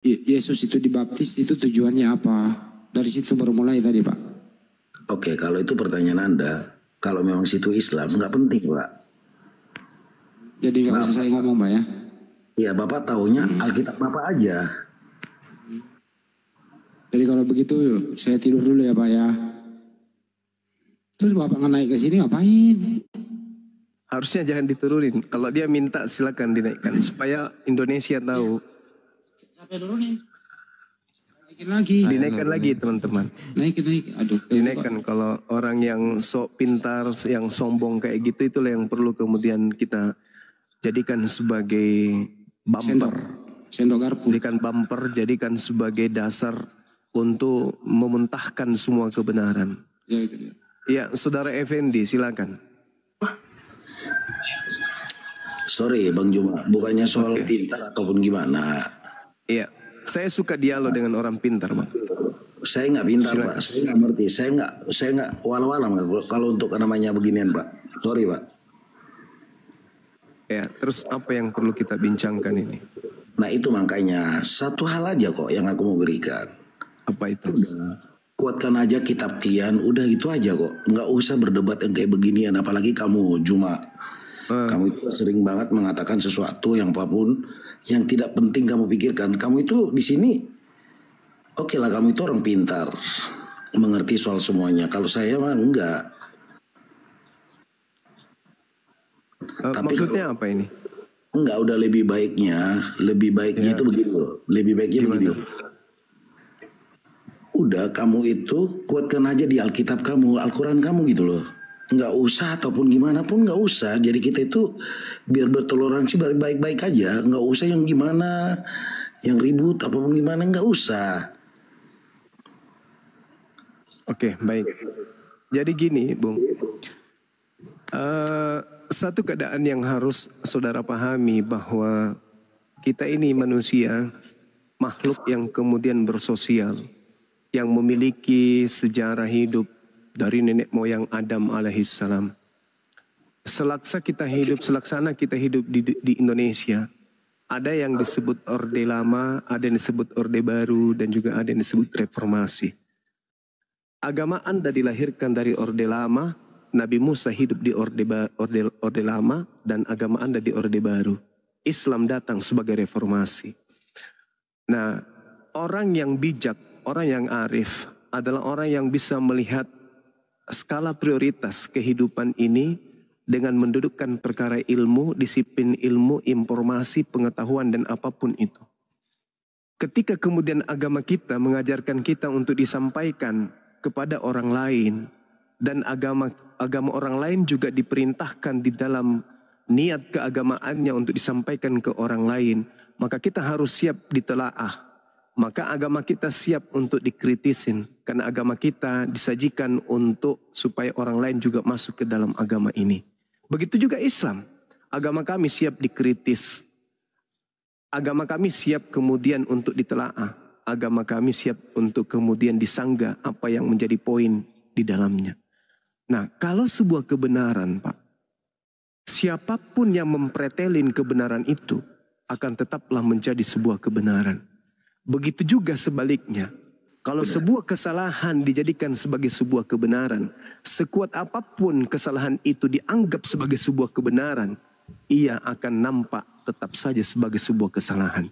Yesus itu dibaptis itu tujuannya apa? Dari situ baru mulai tadi, Pak. Oke, kalau itu pertanyaan Anda, kalau memang situ Islam nggak penting, Pak. Jadi nggak usah saya ngomong, Pak ya. Iya, Bapak taunya Alkitab Bapak aja. Jadi kalau begitu saya tidur dulu ya, Pak ya. Terus Bapak nggak naik ke sini ngapain? Harusnya jangan diturunin. Kalau dia minta silakan dinaikkan supaya Indonesia tahu. Sampai dulu nih. Naikin lagi. Dinaikkan lagi teman-teman. Naikin. Aduh. Dinaikkan. Kalau orang yang sok pintar, yang sombong kayak gitu, itulah yang perlu kemudian kita jadikan sebagai bumper. Sendok garpu. Jadikan bumper, jadikan sebagai dasar untuk memuntahkan semua kebenaran. Ya, itu dia. Ya, Saudara Effendi, silakan. Sorry Bang Juma, bukannya soal pintar ataupun gimana. Iya, saya suka dialog dengan orang pintar, Bang. Saya nggak pintar, Pak. Saya nggak ngerti. Saya nggak walau-walau kalau untuk namanya beginian, Pak. Sorry, Pak. Ya, terus apa yang perlu kita bincangkan ini? Nah itu makanya satu hal aja kok yang aku mau berikan. Apa itu? Kuatkan aja kitab kalian, udah itu aja kok. Nggak usah berdebat yang kayak beginian, apalagi kamu Juma. Kamu itu sering banget mengatakan sesuatu yang apapun yang tidak penting kamu pikirkan. Kamu itu di sini, oke lah, kamu itu orang pintar, mengerti soal semuanya. Kalau saya mah enggak. Tapi maksudnya apa ini? Enggak, udah lebih baiknya itu begini loh. Lebih baiknya begini loh. Udah kamu itu kuatkan aja di Alkitab kamu, Al-Quran kamu gitu loh. Nggak usah ataupun gimana pun nggak usah. Jadi kita itu biar bertoleransi baik-baik aja. Nggak usah yang gimana, yang ribut apapun gimana, nggak usah. Oke, baik. Jadi gini, Bung. Satu keadaan yang harus saudara pahami bahwa kita ini manusia, makhluk yang kemudian bersosial, yang memiliki sejarah hidup dari nenek moyang Adam alaihissalam. Selaksana kita hidup di Indonesia, ada yang disebut Orde Lama, ada yang disebut Orde Baru, dan juga ada yang disebut Reformasi. Agama Anda dilahirkan dari Orde Lama, Nabi Musa hidup di Orde Lama, dan agama Anda di Orde Baru. Islam datang sebagai reformasi. Nah, orang yang bijak, orang yang arif adalah orang yang bisa melihat skala prioritas kehidupan ini dengan mendudukkan perkara ilmu, disiplin ilmu, informasi, pengetahuan, dan apapun itu. Ketika kemudian agama kita mengajarkan kita untuk disampaikan kepada orang lain, dan agama orang lain juga diperintahkan di dalam niat keagamaannya untuk disampaikan ke orang lain, maka kita harus siap ditelaah. Maka agama kita siap untuk dikritisin, karena agama kita disajikan untuk supaya orang lain juga masuk ke dalam agama ini. Begitu juga Islam, agama kami siap dikritis, agama kami siap kemudian untuk ditelaah, agama kami siap untuk kemudian disanggah apa yang menjadi poin di dalamnya. Nah, kalau sebuah kebenaran, Pak, siapapun yang mempretelin kebenaran itu akan tetaplah menjadi sebuah kebenaran. Begitu juga sebaliknya. Kalau sebuah kesalahan dijadikan sebagai sebuah kebenaran, sekuat apapun kesalahan itu dianggap sebagai sebuah kebenaran, ia akan nampak tetap saja sebagai sebuah kesalahan.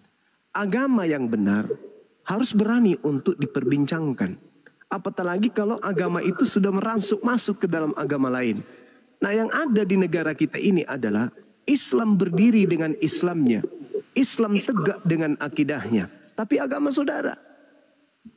Agama yang benar harus berani untuk diperbincangkan. Apatah lagi kalau agama itu sudah masuk ke dalam agama lain. Nah, yang ada di negara kita ini adalah Islam berdiri dengan Islamnya, Islam tegak dengan akidahnya. Tapi agama saudara,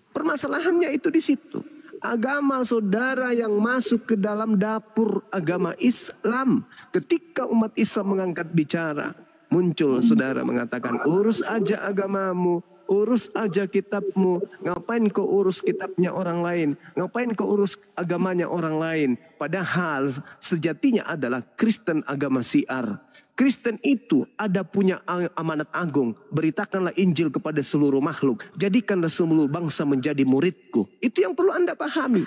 permasalahannya itu di situ. Agama saudara yang masuk ke dalam dapur agama Islam. Ketika umat Islam mengangkat bicara, muncul saudara mengatakan, urus aja agamamu, urus aja kitabmu. Ngapain kau urus kitabnya orang lain? Ngapain kau urus agamanya orang lain? Padahal sejatinya adalah Kristen agama syiar. Kristen itu ada punya amanat agung. Beritakanlah Injil kepada seluruh makhluk. Jadikanlah seluruh bangsa menjadi muridku. Itu yang perlu Anda pahami.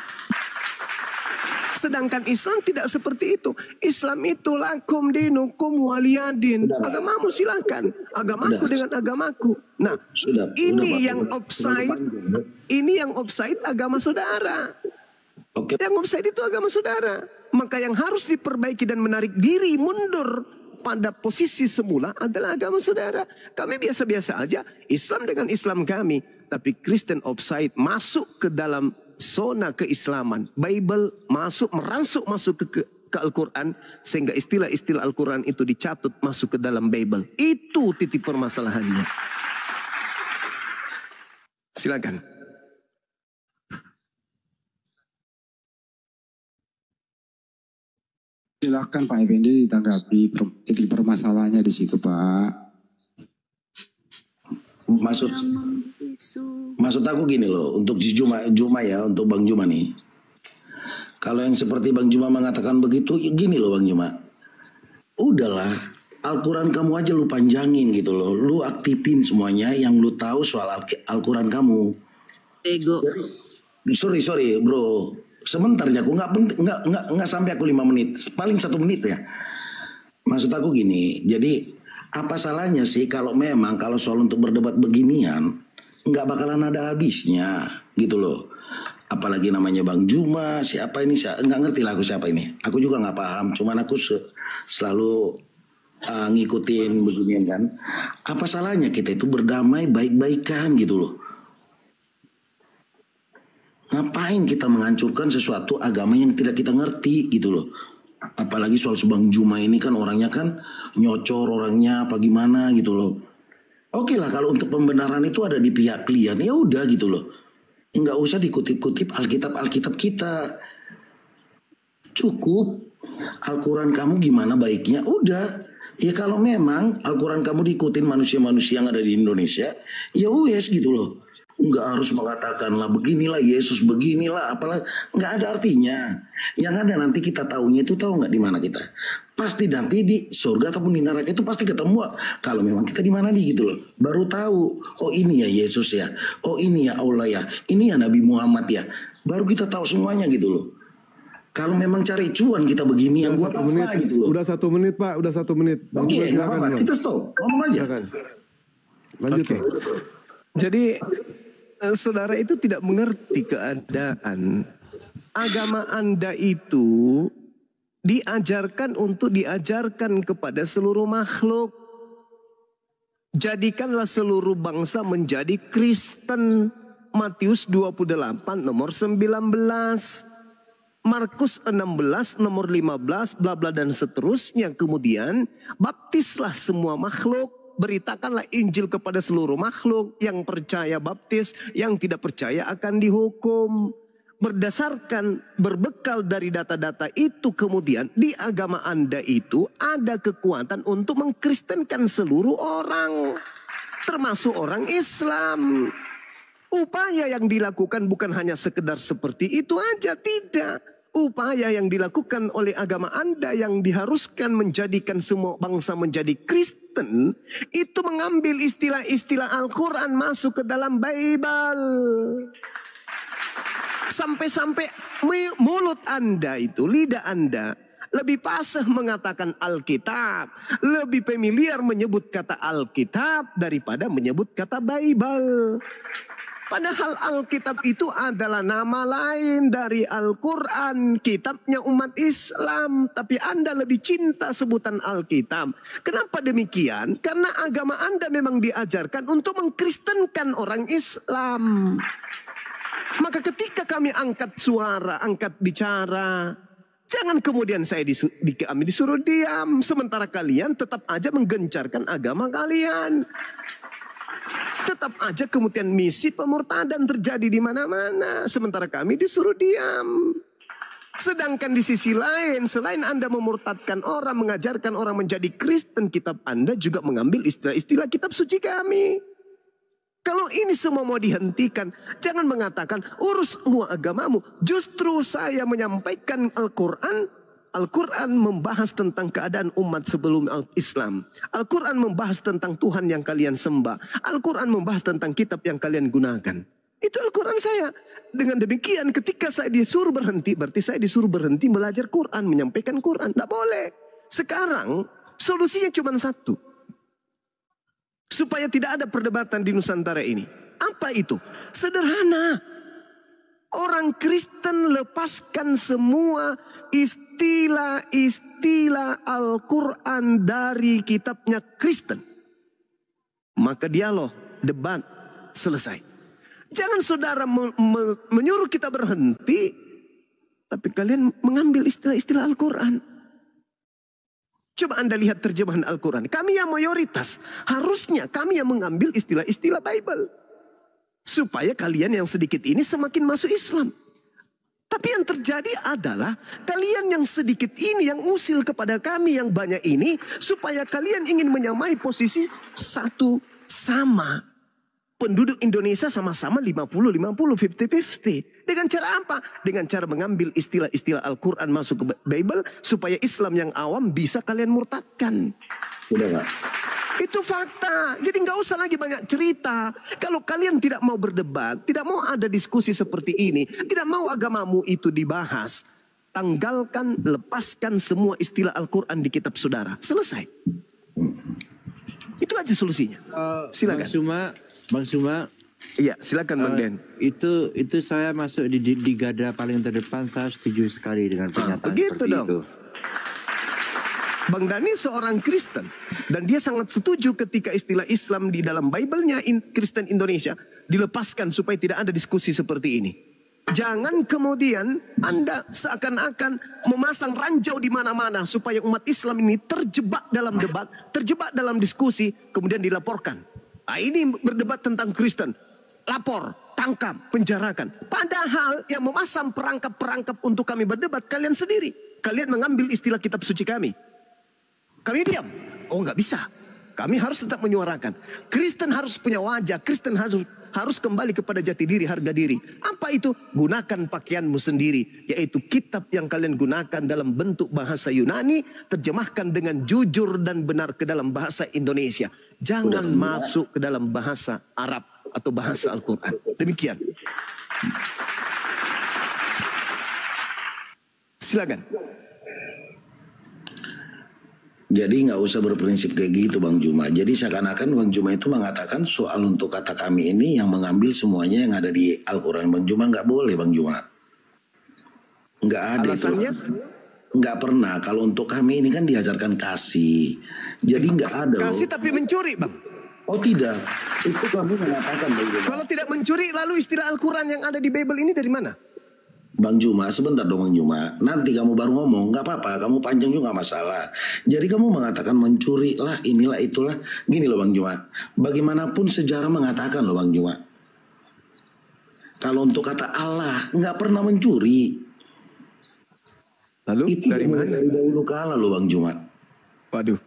Sedangkan Islam tidak seperti itu. Islam itu lakum dinukum waliyadin. Agamamu silakan, agamaku dengan agamaku. Nah, ini yang offside. Ini yang offside agama saudara. Yang offside itu agama saudara. Maka yang harus diperbaiki dan menarik diri mundur pada posisi semula adalah agama saudara. Kami biasa-biasa aja, Islam dengan Islam kami. Tapi Kristen offside, masuk ke dalam zona keislaman. Bible merangsuk masuk ke Al-Quran. Sehingga istilah-istilah Al-Quran itu dicatut masuk ke dalam Bible. Itu titik permasalahannya. Silakan. Silakan Pak Effendi ditanggapi titik permasalahannya di situ Pak. Maksud aku gini loh, untuk Juma ya, untuk Bang Juma nih. Kalau yang seperti Bang Juma mengatakan begitu, ya gini loh Bang Juma. Udahlah, Al-Quran kamu aja lu panjangin gitu loh. Lu aktifin semuanya yang lu tahu soal Al-Quran kamu. Ego. Sorry bro. Sebentar ya, aku nggak sampai aku 5 menit, paling 1 menit ya. Maksud aku gini, jadi apa salahnya sih kalau soal untuk berdebat beginian nggak bakalan ada habisnya gitu loh. Apalagi namanya Bang Juma, siapa ini? Nggak ngerti lah aku siapa ini. Aku juga nggak paham, cuman aku selalu ngikutin beginian kan. Apa salahnya kita itu berdamai baik-baikan gitu loh. Ngapain kita menghancurkan sesuatu agama yang tidak kita ngerti gitu loh. Apalagi soal Bang Juma ini kan orangnya kan nyocor orangnya apa gimana gitu loh. Oke lah kalau untuk pembenaran itu ada di pihak klien, ya udah gitu loh. Nggak usah dikutip-kutip Alkitab kita. Cukup Al-Quran kamu gimana baiknya, udah. Ya kalau memang Al-Quran kamu diikutin manusia-manusia yang ada di Indonesia, ya wes gitu loh. Nggak harus mengatakan lah beginilah Yesus beginilah apalah, nggak ada artinya. Yang ada nanti kita tahunya itu tahu nggak di mana kita, pasti nanti di surga ataupun di neraka itu pasti ketemu kalau memang kita di mana nih gitu loh. Baru tahu, oh ini ya Yesus ya, oh ini ya Allah ya, ini ya Nabi Muhammad ya, baru kita tahu semuanya gitu loh. Kalau memang cari cuan kita begini yang buat apa gitu loh. Udah 1 menit Pak, udah 1 menit. Oke, nggak apa-apa, kita stop, ngomong aja. Lanjut. Okay. Jadi saudara itu tidak mengerti keadaan. Agama Anda itu diajarkan untuk diajarkan kepada seluruh makhluk. Jadikanlah seluruh bangsa menjadi Kristen. Matius 28 nomor 19. Markus 16 nomor 15 bla bla dan seterusnya. Kemudian baptislah semua makhluk. Beritakanlah Injil kepada seluruh makhluk. Yang percaya baptis, yang tidak percaya akan dihukum. Berbekal dari data-data itu kemudian di agama Anda itu ada kekuatan untuk mengkristenkan seluruh orang. Termasuk orang Islam. Upaya yang dilakukan bukan hanya sekedar seperti itu aja, tidak. Upaya yang dilakukan oleh agama Anda yang diharuskan menjadikan semua bangsa menjadi Kristen, itu mengambil istilah-istilah Al-Quran masuk ke dalam Bible. Sampai-sampai mulut Anda itu, lidah Anda, lebih fasih mengatakan Alkitab, lebih familiar menyebut kata Alkitab daripada menyebut kata Bible. Padahal Alkitab itu adalah nama lain dari Al-Quran, kitabnya umat Islam. Tapi Anda lebih cinta sebutan Alkitab. Kenapa demikian? Karena agama Anda memang diajarkan untuk mengkristenkan orang Islam. Maka ketika kami angkat suara, angkat bicara, jangan kemudian kami disuruh diam. Sementara kalian tetap aja menggencarkan agama kalian. Tetap aja kemudian misi pemurtadan terjadi di mana-mana. Sementara kami disuruh diam. Sedangkan di sisi lain, selain Anda memurtadkan orang, mengajarkan orang menjadi Kristen, kitab Anda juga mengambil istilah-istilah kitab suci kami. Kalau ini semua mau dihentikan, jangan mengatakan urus semua agamamu. Justru saya menyampaikan Al-Quran membahas tentang keadaan umat sebelum Islam. Al-Quran membahas tentang Tuhan yang kalian sembah. Al-Quran membahas tentang kitab yang kalian gunakan. Itu Al-Quran saya. Dengan demikian ketika saya disuruh berhenti, berarti saya disuruh berhenti belajar Quran, menyampaikan Quran. Tidak boleh. Sekarang solusinya cuma satu. Supaya tidak ada perdebatan di Nusantara ini. Apa itu? Sederhana. Orang Kristen lepaskan semua istilah-istilah Al-Quran dari kitabnya Kristen. Maka dialog, debat, selesai. Jangan saudara menyuruh kita berhenti, tapi kalian mengambil istilah-istilah Al-Quran. Coba Anda lihat terjemahan Al-Quran. Kami yang mayoritas, harusnya kami yang mengambil istilah-istilah Bible. Supaya kalian yang sedikit ini semakin masuk Islam. Tapi yang terjadi adalah kalian yang sedikit ini yang usil kepada kami yang banyak ini. Supaya kalian ingin menyamai posisi satu sama. Penduduk Indonesia sama-sama 50-50, 50-50. Dengan cara apa? Dengan cara mengambil istilah-istilah Al-Quran masuk ke Bible. Supaya Islam yang awam bisa kalian murtadkan. Udah Pak. Itu fakta. Jadi nggak usah lagi banyak cerita. Kalau kalian tidak mau berdebat, tidak mau ada diskusi seperti ini, tidak mau agamamu itu dibahas, tanggalkan, lepaskan semua istilah Al-Quran di kitab saudara. Selesai. Itu aja solusinya. Silakan. Bang Suma. Iya, silakan Bang Den. Itu saya masuk di garda paling terdepan. Saya setuju sekali dengan pernyataan begitu seperti dong. itu. Bang Dani seorang Kristen dan dia sangat setuju ketika istilah Islam di dalam Bible-nya Kristen Indonesia dilepaskan supaya tidak ada diskusi seperti ini. Jangan kemudian Anda seakan-akan memasang ranjau di mana-mana supaya umat Islam ini terjebak dalam debat, terjebak dalam diskusi, kemudian dilaporkan. Nah, ini berdebat tentang Kristen. Lapor, tangkap, penjarakan. Padahal yang memasang perangkap-perangkap untuk kami berdebat kalian sendiri. Kalian mengambil istilah kitab suci kami. Kami diam. Oh, nggak bisa. Kami harus tetap menyuarakan. Kristen harus punya wajah. Kristen harus kembali kepada jati diri, harga diri. Apa itu? Gunakan pakaianmu sendiri. Yaitu kitab yang kalian gunakan dalam bentuk bahasa Yunani. Terjemahkan dengan jujur dan benar ke dalam bahasa Indonesia. Jangan masuk ke dalam bahasa Arab atau bahasa Al-Quran. Demikian. Silakan. Jadi nggak usah berprinsip kayak gitu Bang Juma. Jadi seakan-akan Bang Juma itu mengatakan soal untuk kata kami ini yang mengambil semuanya yang ada di Al-Quran. Bang Juma nggak boleh Bang Juma. Nggak ada. Alasannya? Nggak pernah. Kalau untuk kami ini kan diajarkan kasih. Jadi nggak ada. Kasih tapi mencuri Bang. Oh tidak. Itu kamu mengatakan Bang Juma. Kalau tidak mencuri lalu istilah Al-Quran yang ada di Bible ini dari mana? Bang Juma, sebentar dong Bang Juma. Nanti kamu baru ngomong, nggak apa-apa. Kamu panjang juga masalah. Jadi kamu mengatakan mencuri lah, inilah itulah. Gini loh Bang Juma. Bagaimanapun sejarah mengatakan loh Bang Juma. Kalau untuk kata Allah, nggak pernah mencuri. Lalu Itu dari mana? Dari dahulu kala loh Bang Juma. Waduh.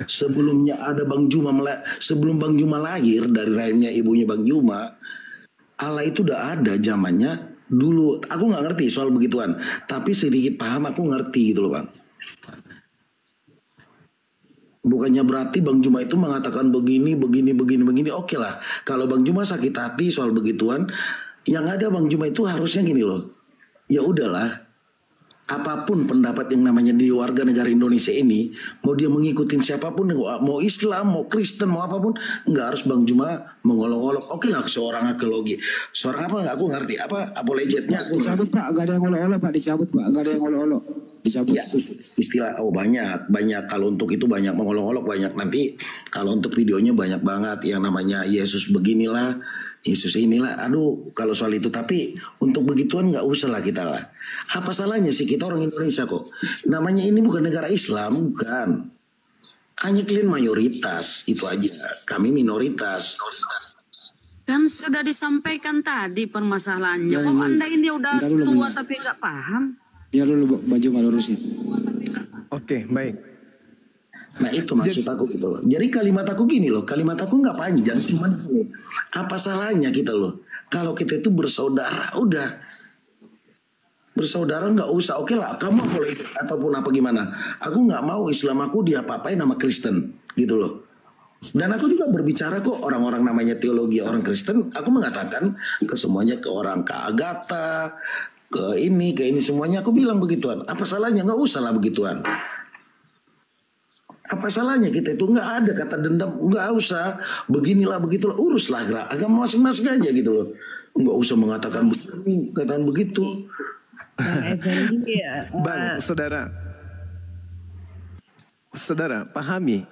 Sebelumnya ada Bang Juma, sebelum Bang Juma lahir dari rahimnya ibunya Bang Juma, Allah itu udah ada zamannya. Dulu aku nggak ngerti soal begituan, tapi sedikit paham aku ngerti gitu loh Bang. Bukannya berarti Bang Juma itu mengatakan begini. Oke lah, kalau Bang Juma sakit hati soal begituan, yang ada Bang Juma itu harusnya gini loh. Ya udahlah, apapun pendapat yang namanya di warga negara Indonesia ini, mau dia mengikutin siapapun, mau Islam, mau Kristen, mau apapun, nggak harus Bang Juma mengolok-olok. Oke lah, seorang arkeologi, seorang apa nggak aku ngerti apa apologetnya. Dicabut Pak, gak ada yang olok-olok Pak, dicabut Pak, gak ada yang olok-olok, dicabut. Ya, istilah banyak. Kalau untuk itu banyak, mengolok-olok banyak. Nanti kalau untuk videonya banyak banget yang namanya Yesus beginilah, Yesus inilah. Aduh, kalau soal itu. Tapi untuk begituan nggak usah lah kita lah. Apa salahnya sih kita orang Indonesia kok? Namanya ini bukan negara Islam, bukan. Hanya kalian mayoritas, itu aja. Kami minoritas. Kan sudah disampaikan tadi permasalahannya. Ya, Kok Anda ini udah bentar dulu, tua bentar. tapi nggak paham? Biar dulu baju lurusin. Oke, baik. Nah itu maksud aku gitu loh. Jadi kalimat aku gini loh. Kalimat aku nggak panjang, cuman gini. Apa salahnya kita loh? Kalau kita itu bersaudara, udah. Bersaudara nggak usah. Oke lah, kamu boleh ataupun apa gimana. Aku nggak mau Islam aku diapa-apain sama Kristen, gitu loh. Dan aku juga berbicara kok orang-orang namanya teologi orang Kristen, aku mengatakan ke semuanya, ke orang ke Agatha, ke ini semuanya aku bilang begituan. Apa salahnya? Nggak usah lah begituan. Apa salahnya kita itu nggak ada kata dendam, nggak usah beginilah begitulah, uruslah agama masing-masing aja gitu loh. Nggak usah mengatakan begini, katakan begitu. Bang, saudara pahami.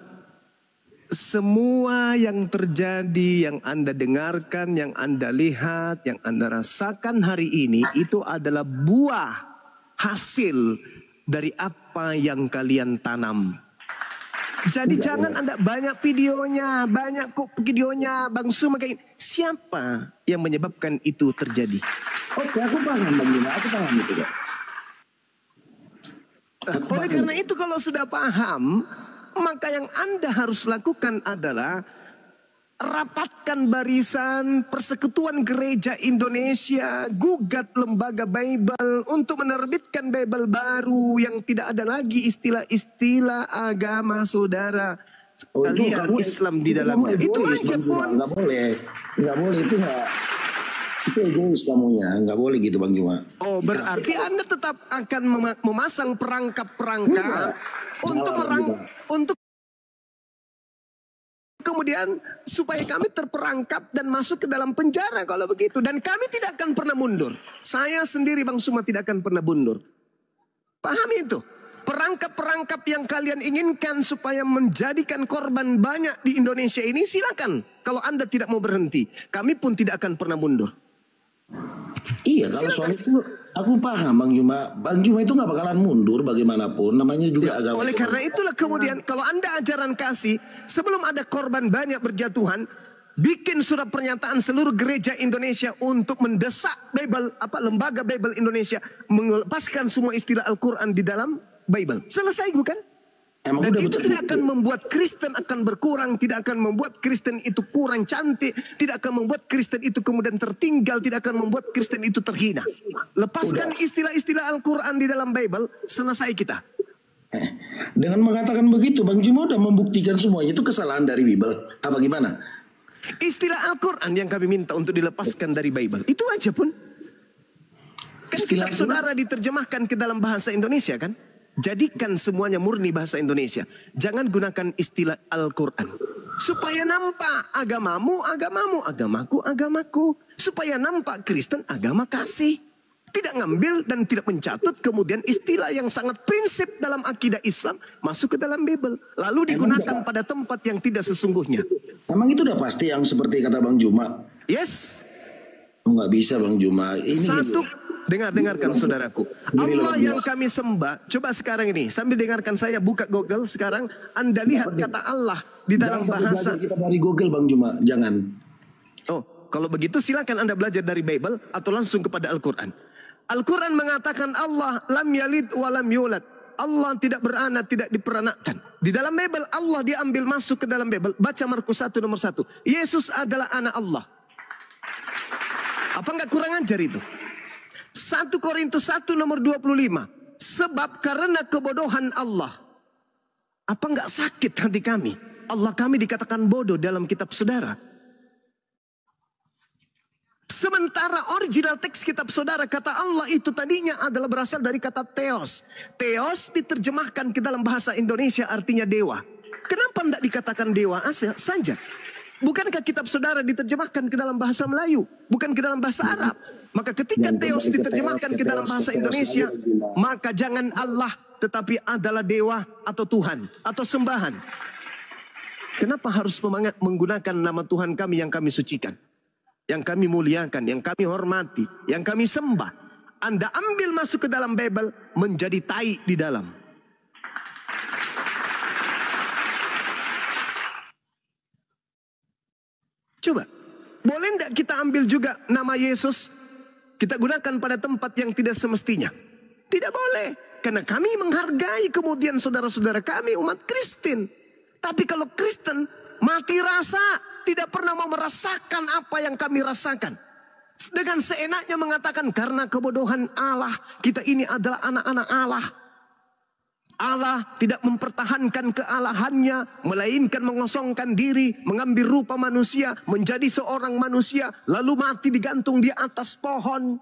Semua yang terjadi, yang Anda dengarkan, yang Anda lihat, yang Anda rasakan hari ini, itu adalah buah hasil dari apa yang kalian tanam. Jadi jangan Anda banyak videonya, Bang Suma kayak siapa yang menyebabkan itu terjadi? Oke, aku paham Bang Juma, aku paham itu Kak. Oleh karena itu kalau sudah paham, maka yang Anda harus lakukan adalah rapatkan barisan Persekutuan Gereja Indonesia, gugat lembaga Bible untuk menerbitkan Bible baru yang tidak ada lagi istilah-istilah agama saudara kalian Islam di dalamnya. Itu aja pun. Nggak boleh itu egois kamunya, nggak boleh gitu Bang Juma. Oh, berarti Anda tetap akan memasang perangkap-perangkap untuk kemudian supaya kami terperangkap dan masuk ke dalam penjara kalau begitu. Dan kami tidak akan pernah mundur. Saya sendiri Bang Suma tidak akan pernah mundur. Pahami itu? Perangkap-perangkap yang kalian inginkan supaya menjadikan korban banyak di Indonesia ini, silakan. Kalau Anda tidak mau berhenti, kami pun tidak akan pernah mundur. Iya, kalau soal itu aku paham Bang Juma. Bang Juma itu nggak bakalan mundur bagaimanapun. Namanya juga agama. Oleh karena itulah kemudian kalau Anda ajaran kasih, sebelum ada korban banyak berjatuhan, bikin surat pernyataan seluruh gereja Indonesia untuk mendesak lembaga Bible Indonesia melepaskan semua istilah Al-Quran di dalam Bible. Selesai bukan? Dan itu tidak akan membuat Kristen akan berkurang, tidak akan membuat Kristen itu kurang cantik, tidak akan membuat Kristen itu kemudian tertinggal, tidak akan membuat Kristen itu terhina. Lepaskan istilah-istilah Al-Quran di dalam Bible, selesai kita. Dengan mengatakan begitu, Bang Juma udah membuktikan semuanya itu kesalahan dari Bible. Apa gimana? Istilah Al-Quran yang kami minta untuk dilepaskan dari Bible, itu aja pun. Kan kitab saudara diterjemahkan ke dalam bahasa Indonesia kan? Jadikan semuanya murni bahasa Indonesia. Jangan gunakan istilah Al-Quran. Supaya nampak agamamu, agamamu, agamaku, agamaku. Supaya nampak Kristen, agama kasih. Tidak ngambil dan tidak mencatut kemudian istilah yang sangat prinsip dalam akidah Islam masuk ke dalam Bible. Lalu digunakan pada tempat yang tidak sesungguhnya. Emang itu udah pasti yang seperti kata Bang Juma? Yes. Nggak bisa Bang Juma. Dengarkan saudaraku. Allah yang kami sembah. Coba sekarang ini sambil dengarkan saya buka Google sekarang. Anda lihat kata Allah di dalam bahasa. Kita dari Google Bang Juma. Jangan. Oh, kalau begitu silakan Anda belajar dari Bible atau langsung kepada Al-Quran. Al-Quran mengatakan Allah lam yalid wa lam yulad. Allah tidak beranak, tidak diperanakkan. Di dalam Bible Allah diambil masuk ke dalam Bible. Baca Markus 1 nomor 1. Yesus adalah anak Allah. Apa enggak kurang ajar itu? 1 Korintus 1 nomor 25. Sebab karena kebodohan Allah. Apa enggak sakit hati kami? Allah kami dikatakan bodoh dalam kitab saudara. Sementara original teks kitab saudara kata Allah itu tadinya adalah berasal dari kata theos. Theos diterjemahkan ke dalam bahasa Indonesia artinya dewa. Kenapa tidak dikatakan dewa saja? Bukankah kitab saudara diterjemahkan ke dalam bahasa Melayu? Bukan ke dalam bahasa Arab. Maka ketika theos diterjemahkan ke dalam bahasa Indonesia, maka jangan Allah tetapi adalah dewa atau Tuhan atau sembahan. Kenapa harus menggunakan nama Tuhan kami yang kami sucikan? Yang kami muliakan, yang kami hormati, yang kami sembah. Anda ambil masuk ke dalam Bible menjadi tai di dalam. Coba, boleh enggak kita ambil juga nama Yesus? Kita gunakan pada tempat yang tidak semestinya. Tidak boleh. Karena kami menghargai kemudian saudara-saudara kami umat Kristen. Tapi kalau Kristen mati rasa, tidak pernah mau merasakan apa yang kami rasakan. Dengan seenaknya mengatakan karena kebodohan Allah, kita ini adalah anak-anak Allah. Allah tidak mempertahankan kealahannya, melainkan mengosongkan diri, mengambil rupa manusia, menjadi seorang manusia, lalu mati digantung di atas pohon.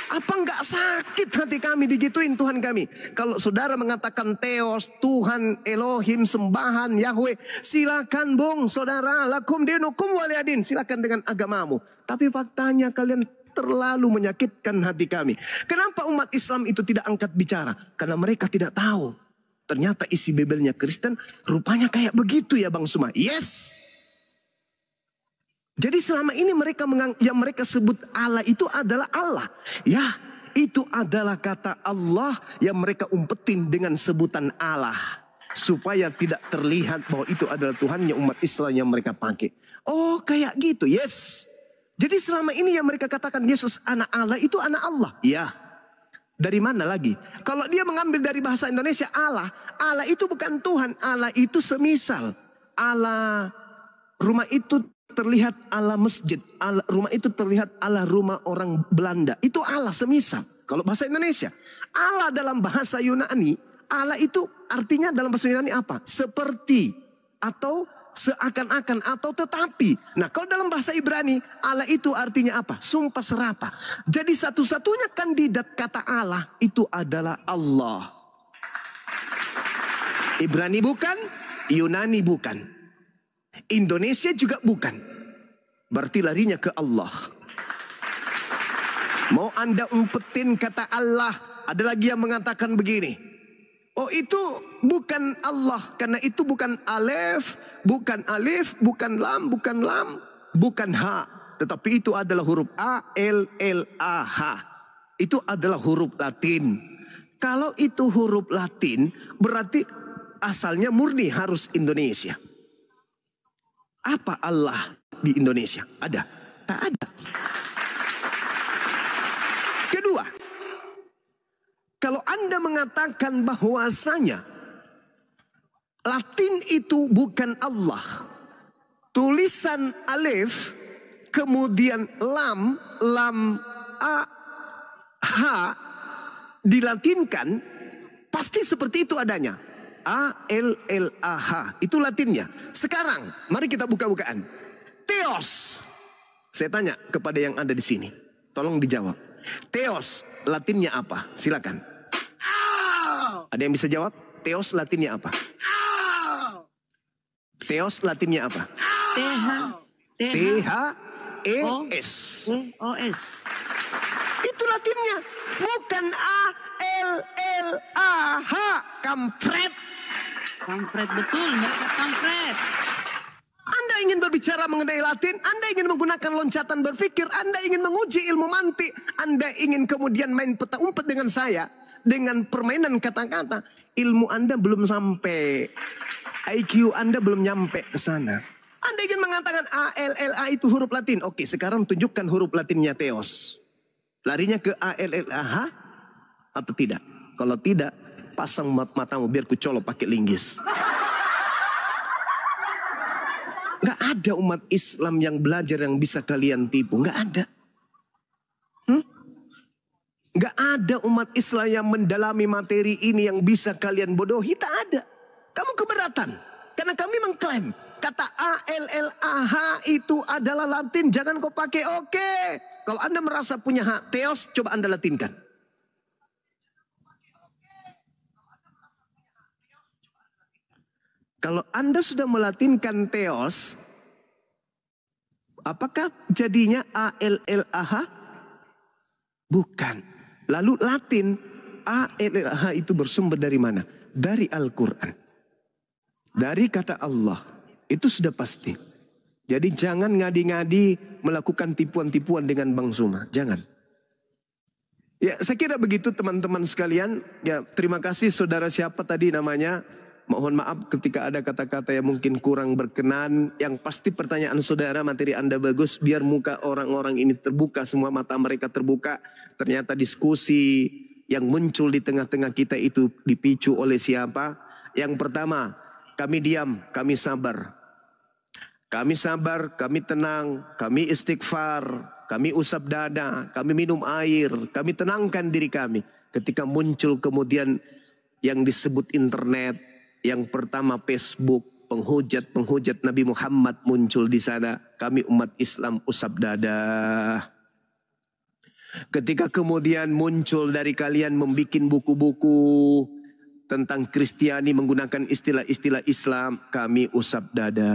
Apa enggak sakit hati kami digituin Tuhan kami? Kalau saudara mengatakan Theos, Tuhan, Elohim, sembahan, Yahweh, silakan bung saudara, lakum dinukum waliyadin, silakan dengan agamamu. Tapi faktanya kalian terlalu menyakitkan hati kami. Kenapa umat Islam itu tidak angkat bicara? Karena mereka tidak tahu. Ternyata isi Bibelnya Kristen rupanya kayak begitu ya Bang Suma. Yes. Jadi selama ini yang mereka sebut Allah itu adalah Allah. Ya, itu adalah kata Allah yang mereka umpetin dengan sebutan Allah. Supaya tidak terlihat bahwa itu adalah Tuhannya umat Islam yang mereka pakai. Oh kayak gitu, yes. Jadi selama ini yang mereka katakan Yesus anak Allah itu anak Allah. Ya. Dari mana lagi? Kalau dia mengambil dari bahasa Indonesia Allah. Allah itu bukan Tuhan. Allah itu semisal. Allah rumah itu terlihat Allah masjid. Allah, rumah itu terlihat Allah rumah orang Belanda. Itu Allah semisal. Kalau bahasa Indonesia. Allah dalam bahasa Yunani. Allah itu artinya dalam bahasa Yunani apa? Seperti. Atau seakan-akan atau tetapi. Nah kalau dalam bahasa Ibrani Allah itu artinya apa? Sumpah serapah. Jadi satu-satunya kandidat kata Allah itu adalah Allah. Ibrani bukan, Yunani bukan, Indonesia juga bukan. Berarti larinya ke Allah. Mau Anda umpetin kata Allah, ada lagi yang mengatakan begini. Oh itu bukan Allah. Karena itu bukan alif, bukan lam, bukan ha. Tetapi itu adalah huruf A, L, L, A, H. Itu adalah huruf Latin. Kalau itu huruf Latin berarti asalnya murni harus Indonesia. Apa Allah di Indonesia? Ada? Tak ada. Kedua. Kalau Anda mengatakan bahwasanya Latin itu bukan Allah. Tulisan alif, kemudian lam, a, h, dilatinkan, pasti seperti itu adanya. A, L, L, A, H. Itu Latinnya. Sekarang, mari kita buka-bukaan. Theos. Saya tanya kepada yang ada di sini. Tolong dijawab. Theos, Latinnya apa? Silakan. Ada yang bisa jawab? Theos Latinnya apa? Theos Latinnya apa? T-H-E-S. Itu Latinnya. Bukan A-L-L-A-H. Kampret. Kampret betul, mereka kampret. Anda ingin berbicara mengenai Latin, Anda ingin menggunakan loncatan berpikir, Anda ingin menguji ilmu mantik, Anda ingin kemudian main peta umpet dengan saya, dengan permainan kata-kata, ilmu Anda belum sampai, IQ Anda belum nyampe ke sana. Anda ingin mengatakan A, L, L, A itu huruf Latin. Oke, sekarang tunjukkan huruf Latinnya Theos. Larinya ke A, L, L, A, H atau tidak? Kalau tidak, pasang matamu biar ku colok pakai linggis. Gak ada umat Islam yang belajar yang bisa kalian tipu. Gak ada. Gak ada umat Islam yang mendalami materi ini yang bisa kalian bodohi. Tak ada. Kamu keberatan. Karena kami mengklaim. Kata A-L-L-A-H itu adalah Latin. Jangan kau pakai oke. Kalau Anda merasa punya hak Theos, coba Anda latinkan. Kalau Anda sudah melatinkan Theos, apakah jadinya A-L-L-A-H? Bukan. Lalu Latin A-L-L-A-H itu bersumber dari mana? Dari Al-Quran. Dari kata Allah. Itu sudah pasti. Jadi jangan ngadi-ngadi melakukan tipuan-tipuan dengan Bang Suma. Jangan. Ya saya kira begitu teman-teman sekalian. Ya terima kasih saudara siapa tadi namanya. Mohon maaf ketika ada kata-kata yang mungkin kurang berkenan. Yang pasti pertanyaan saudara, materi Anda bagus. Biar muka orang-orang ini terbuka, semua mata mereka terbuka. Ternyata diskusi yang muncul di tengah-tengah kita itu dipicu oleh siapa? Yang pertama, kami diam, kami sabar. Kami sabar, kami tenang, kami istighfar, kami usap dada, kami minum air, kami tenangkan diri kami. Ketika muncul kemudian yang disebut internet. Yang pertama Facebook, penghujat Nabi Muhammad muncul di sana. Kami umat Islam usap dada. Ketika kemudian muncul dari kalian membuat buku-buku tentang Kristiani menggunakan istilah-istilah Islam, kami usap dada.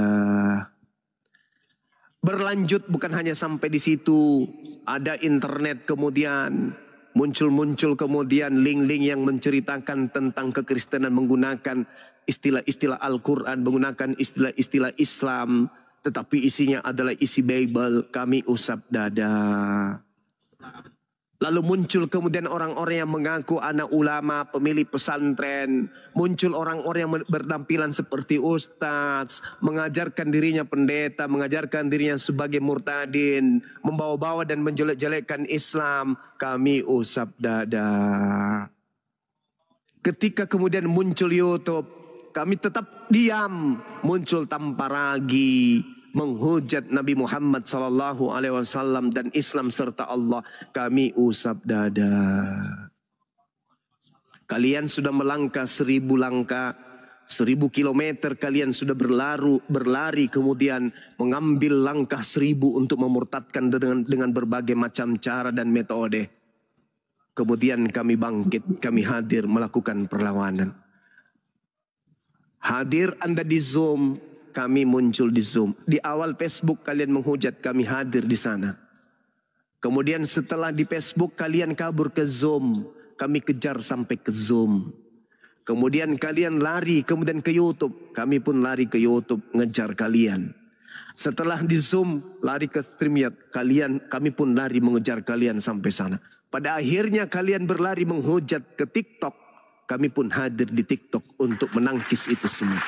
Berlanjut bukan hanya sampai di situ, ada internet kemudian muncul kemudian link-link yang menceritakan tentang kekristenan menggunakan istilah-istilah Al-Quran, menggunakan istilah-istilah Islam, tetapi isinya adalah isi Bible. Kami usap dada. Lalu muncul kemudian orang-orang yang mengaku anak ulama, pemilik pesantren. Muncul orang-orang yang bertampilan seperti ustadz, mengajarkan dirinya pendeta, mengajarkan dirinya sebagai murtadin, membawa-bawa dan menjelek-jelekkan Islam. Kami usap dada. Ketika kemudian muncul YouTube, kami tetap diam. Muncul tanpa ragi, menghujat Nabi Muhammad SAW dan Islam serta Allah, kami usap dada. Kalian sudah melangkah 1000 langkah, 1000 kilometer kalian sudah berlari kemudian mengambil langkah 1000 untuk memurtadkan dengan berbagai macam cara dan metode. Kemudian kami bangkit, kami hadir melakukan perlawanan. Hadir Anda di Zoom, kami muncul di Zoom. Di awal Facebook kalian menghujat, kami hadir di sana. Kemudian setelah di Facebook kalian kabur ke Zoom, kami kejar sampai ke Zoom. Kemudian kalian lari kemudian ke YouTube, kami pun lari ke YouTube ngejar kalian. Setelah di Zoom lari ke StreamYard, kami pun lari mengejar kalian sampai sana. Pada akhirnya kalian berlari menghujat ke TikTok, kami pun hadir di TikTok untuk menangkis itu semua.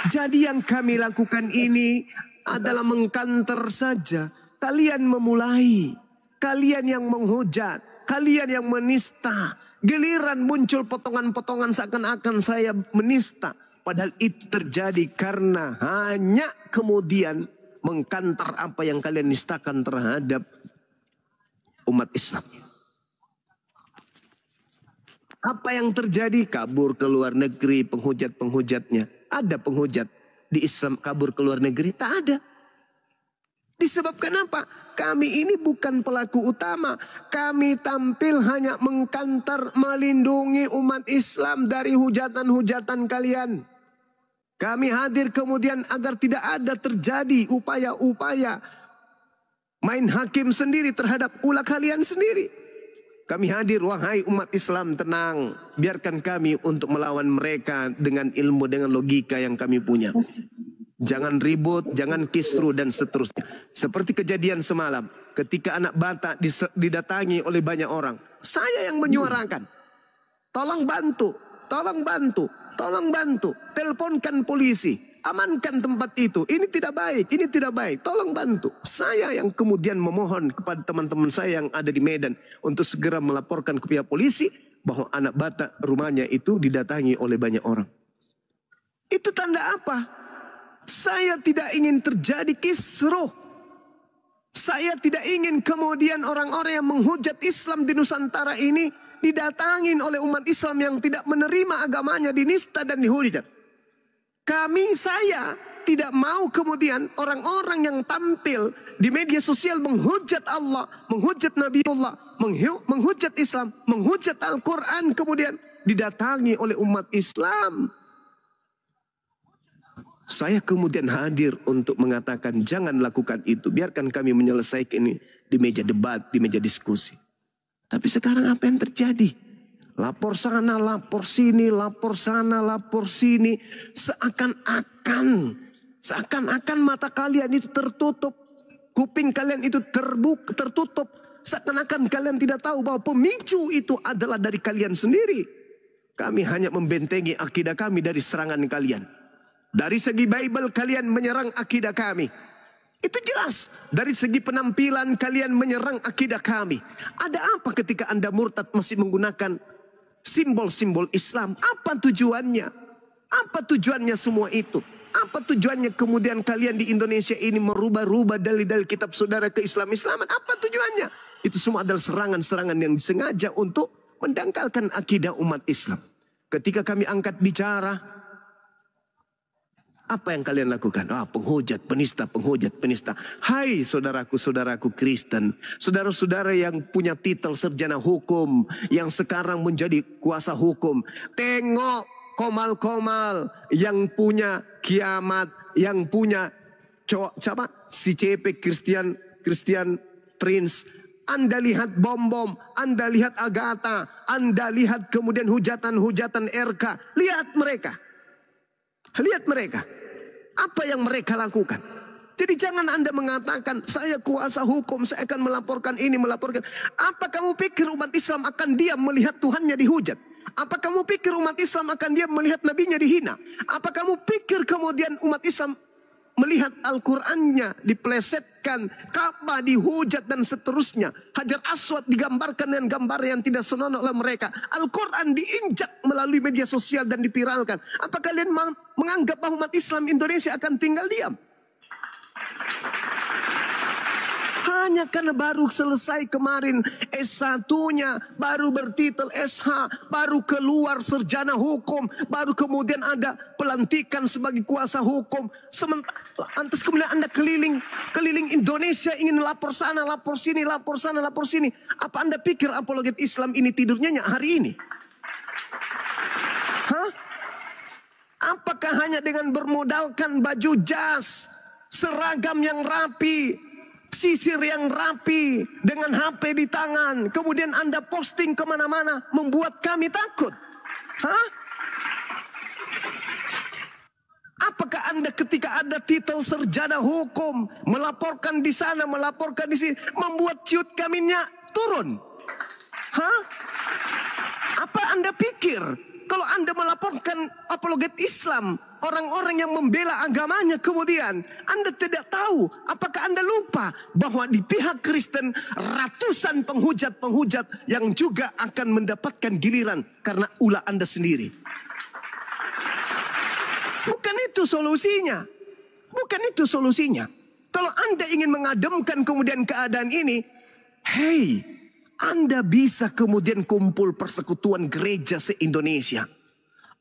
Jadi yang kami lakukan ini adalah mengkanter saja. Kalian memulai, kalian yang menghujat, kalian yang menista. Giliran muncul potongan-potongan seakan-akan saya menista. Padahal itu terjadi karena hanya kemudian mengkanter apa yang kalian nistakan terhadap umat Islam. Apa yang terjadi? Kabur ke luar negeri penghujat-penghujatnya. Ada penghujat di Islam kabur ke luar negeri? Tak ada. Disebabkan apa? Kami ini bukan pelaku utama. Kami tampil hanya mengkantar, melindungi umat Islam dari hujatan-hujatan kalian. Kami hadir kemudian agar tidak ada terjadi upaya-upaya main hakim sendiri terhadap ulah kalian sendiri. Kami hadir, wahai umat Islam, tenang. Biarkan kami untuk melawan mereka dengan ilmu, dengan logika yang kami punya. Jangan ribut, jangan kisru dan seterusnya. Seperti kejadian semalam. Ketika anak Batak didatangi oleh banyak orang. Saya yang menyuarakan. Tolong bantu, tolong bantu, tolong bantu. Teleponkan polisi. Amankan tempat itu. Ini tidak baik, ini tidak baik. Tolong bantu. Saya yang kemudian memohon kepada teman-teman saya yang ada di Medan untuk segera melaporkan ke pihak polisi bahwa anak Batak rumahnya itu didatangi oleh banyak orang. Itu tanda apa? Saya tidak ingin terjadi kisruh. Saya tidak ingin kemudian orang-orang yang menghujat Islam di Nusantara ini didatangin oleh umat Islam yang tidak menerima agamanya, dinista dan dihujat. Saya tidak mau kemudian orang-orang yang tampil di media sosial menghujat Allah, menghujat Nabiullah, menghujat Islam, menghujat Al-Quran kemudian didatangi oleh umat Islam. Saya kemudian hadir untuk mengatakan jangan lakukan itu. Biarkan kami menyelesaikan ini di meja debat, di meja diskusi. Tapi sekarang apa yang terjadi? Lapor sana, lapor sini, lapor sana, lapor sini. Seakan-akan mata kalian itu tertutup. Kuping kalian itu tertutup. Seakan-akan kalian tidak tahu bahwa pemicu itu adalah dari kalian sendiri. Kami hanya membentengi akidah kami dari serangan kalian. Dari segi Bible kalian menyerang akidah kami. Itu jelas. Dari segi penampilan kalian menyerang akidah kami. Ada apa ketika Anda murtad masih menggunakan simbol-simbol Islam? Apa tujuannya? Apa tujuannya semua itu? Apa tujuannya kemudian kalian di Indonesia ini merubah-rubah dalil-dalil kitab saudara ke Islam-Islaman? Apa tujuannya? Itu semua adalah serangan-serangan yang disengaja untuk mendangkalkan akidah umat Islam. Ketika kami angkat bicara, apa yang kalian lakukan? Penghujat, penista, penghujat, penista. Hai saudaraku-saudaraku Kristen, saudara-saudara yang punya titel sarjana hukum, yang sekarang menjadi kuasa hukum. Tengok Komal-Komal yang punya Kiamat, yang punya si CP Christian Prince. Anda lihat bom-bom, Anda lihat Agatha, Anda lihat kemudian hujatan-hujatan RK. Lihat mereka. Lihat mereka. Apa yang mereka lakukan. Jadi jangan Anda mengatakan, saya kuasa hukum, saya akan melaporkan ini, melaporkan. Apa kamu pikir umat Islam akan diam melihat Tuhannya dihujat? Apa kamu pikir umat Islam akan diam melihat nabinya dihina? Apa kamu pikir kemudian umat Islam melihat Al-Qur'annya diplesetkan, Ka'bah dihujat dan seterusnya. Hajar Aswad digambarkan dengan gambar yang tidak senonoh oleh mereka. Al-Qur'an diinjak melalui media sosial dan dipiralkan. Apa kalian menganggap bahwa umat Islam Indonesia akan tinggal diam? Hanya karena baru selesai kemarin S1-nya, baru bertitel SH, baru keluar sarjana hukum, baru kemudian ada pelantikan sebagai kuasa hukum. Lantas kemudian Anda keliling Indonesia ingin lapor sana, lapor sini, lapor sana, lapor sini. Apa Anda pikir apologet Islam ini tidurnya hari ini? Hah? Apakah hanya dengan bermodalkan baju jas, seragam yang rapi, sisir yang rapi, dengan HP di tangan, kemudian Anda posting kemana-mana, membuat kami takut? Hah? Apakah Anda ketika ada titel sarjana hukum, melaporkan di sana, melaporkan di sini, membuat ciut kaminya turun? Hah? Apa Anda pikir kalau Anda melaporkan apologet Islam, orang-orang yang membela agamanya, kemudian Anda tidak tahu, apakah Anda lupa bahwa di pihak Kristen ratusan penghujat-penghujat yang juga akan mendapatkan giliran karena ulah Anda sendiri? Bukan itu solusinya. Bukan itu solusinya. Kalau Anda ingin mengademkan kemudian keadaan ini, hey, Anda bisa kemudian kumpul persekutuan gereja se-Indonesia.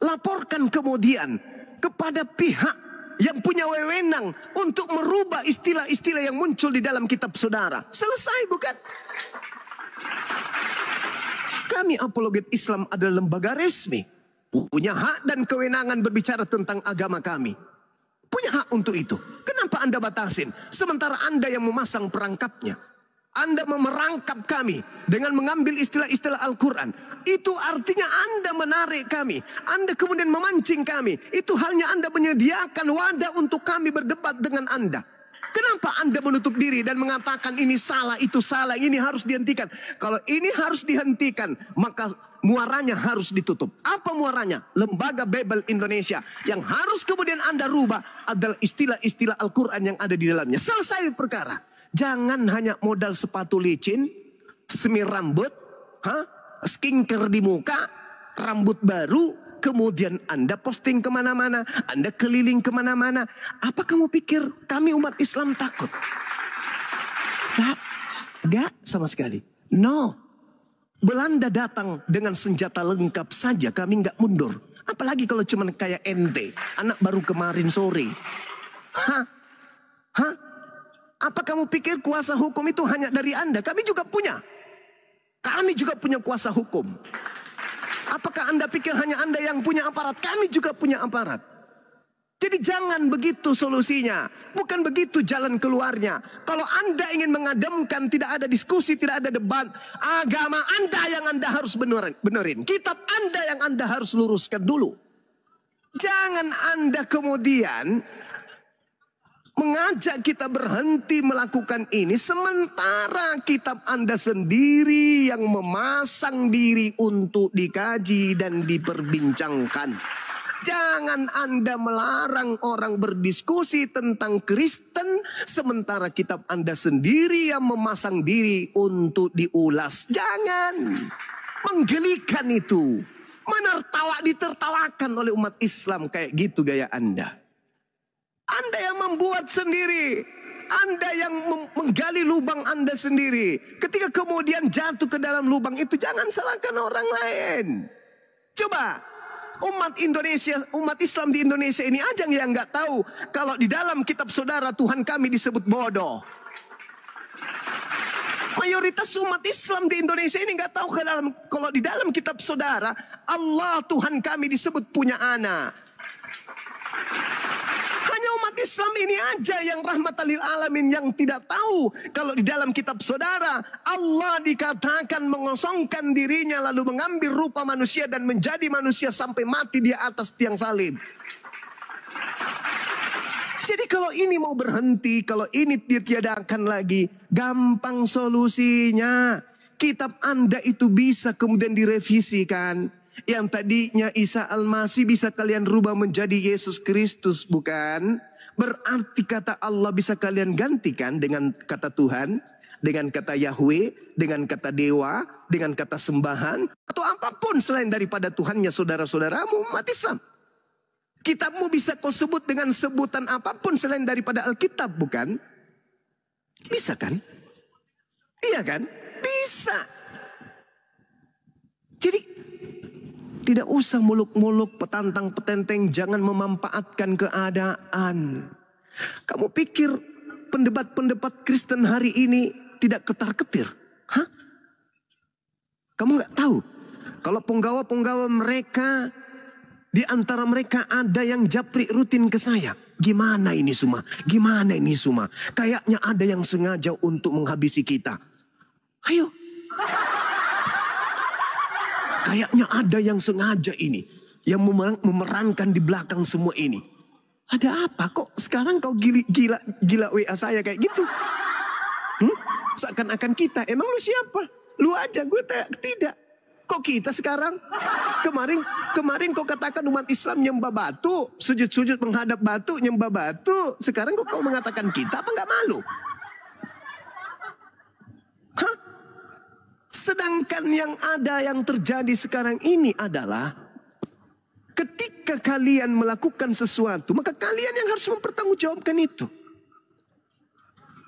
Laporkan kemudian kepada pihak yang punya wewenang untuk merubah istilah-istilah yang muncul di dalam kitab saudara. Selesai bukan? Kami apologet Islam adalah lembaga resmi. Punya hak dan kewenangan berbicara tentang agama kami. Punya hak untuk itu. Kenapa Anda batasin? Sementara Anda yang memasang perangkapnya. Anda memerangkap kami dengan mengambil istilah-istilah Al-Quran. Itu artinya Anda menarik kami. Anda kemudian memancing kami. Itu halnya Anda menyediakan wadah untuk kami berdebat dengan Anda. Kenapa Anda menutup diri dan mengatakan ini salah, itu salah, ini harus dihentikan? Kalau ini harus dihentikan, maka muaranya harus ditutup. Apa muaranya? Lembaga Bible Indonesia. Yang harus kemudian Anda rubah adalah istilah-istilah Al-Quran yang ada di dalamnya. Selesai perkara. Jangan hanya modal sepatu licin, semir rambut, skincare di muka, rambut baru, kemudian Anda posting kemana-mana, Anda keliling kemana-mana. Apa kamu pikir kami umat Islam takut? Gak sama sekali. No. Belanda datang dengan senjata lengkap saja, kami nggak mundur. Apalagi kalau cuma kayak ente, anak baru kemarin sore. Hah? Apa kamu pikir kuasa hukum itu hanya dari Anda? Kami juga punya. Kami juga punya kuasa hukum. Apakah Anda pikir hanya Anda yang punya aparat? Kami juga punya aparat. Jadi jangan begitu solusinya. Bukan begitu jalan keluarnya. Kalau Anda ingin mengademkan, tidak ada diskusi, tidak ada debat. Agama Anda yang Anda harus benerin. Kitab Anda yang Anda harus luruskan dulu. Jangan Anda kemudian mengajak kita berhenti melakukan ini, sementara kitab Anda sendiri yang memasang diri untuk dikaji dan diperbincangkan. Jangan Anda melarang orang berdiskusi tentang Kristen, sementara kitab Anda sendiri yang memasang diri untuk diulas. Jangan. Menggelikan itu. Ditertawakan oleh umat Islam kayak gitu gaya Anda. Anda yang membuat sendiri. Anda yang menggali lubang Anda sendiri. Ketika kemudian jatuh ke dalam lubang itu, jangan salahkan orang lain. Coba, umat Islam di Indonesia ini aja yang nggak tahu kalau di dalam kitab saudara Tuhan kami disebut bodoh. Mayoritas umat Islam di Indonesia ini nggak tahu kalau di dalam kitab saudara Allah Tuhan kami disebut punya anak. Hanya umat Islam ini aja yang rahmatan lil alamin yang tidak tahu kalau di dalam kitab saudara Allah dikatakan mengosongkan dirinya lalu mengambil rupa manusia dan menjadi manusia sampai mati di atas tiang salib. Jadi kalau ini mau berhenti, kalau ini ditiadakan lagi, gampang solusinya. Kitab Anda itu bisa kemudian direvisikan. Yang tadinya Isa Al-Masih bisa kalian rubah menjadi Yesus Kristus, bukan? Berarti kata Allah bisa kalian gantikan dengan kata Tuhan, dengan kata Yahweh, dengan kata dewa, dengan kata sembahan, atau apapun selain daripada Tuhannya saudara-saudaramu umat Islam. Kitabmu bisa kau sebut dengan sebutan apapun selain daripada Alkitab, bukan? Bisa kan? Iya kan? Bisa. Jadi tidak usah muluk-muluk, petantang-petenteng, jangan memanfaatkan keadaan. Kamu pikir pendebat-pendebat Kristen hari ini tidak ketar-ketir? Hah? Kamu nggak tahu kalau penggawa-penggawa mereka, di antara mereka ada yang japri rutin ke saya. Gimana ini semua? Gimana ini semua? Kayaknya ada yang sengaja untuk menghabisi kita. Ayo. Kayaknya ada yang sengaja ini. Yang memerankan di belakang semua ini. Ada apa? Kok sekarang kau gila WA saya kayak gitu? Seakan-akan kita. Emang lu siapa? Lu aja, gue tidak. Kok kita sekarang? Kemarin kau katakan umat Islam nyembah batu. Sujud-sujud menghadap batu, nyembah batu. Sekarang kok kau mengatakan kita, apa nggak malu? Hah? Sedangkan yang terjadi sekarang ini adalah ketika kalian melakukan sesuatu, maka kalian yang harus mempertanggungjawabkan itu.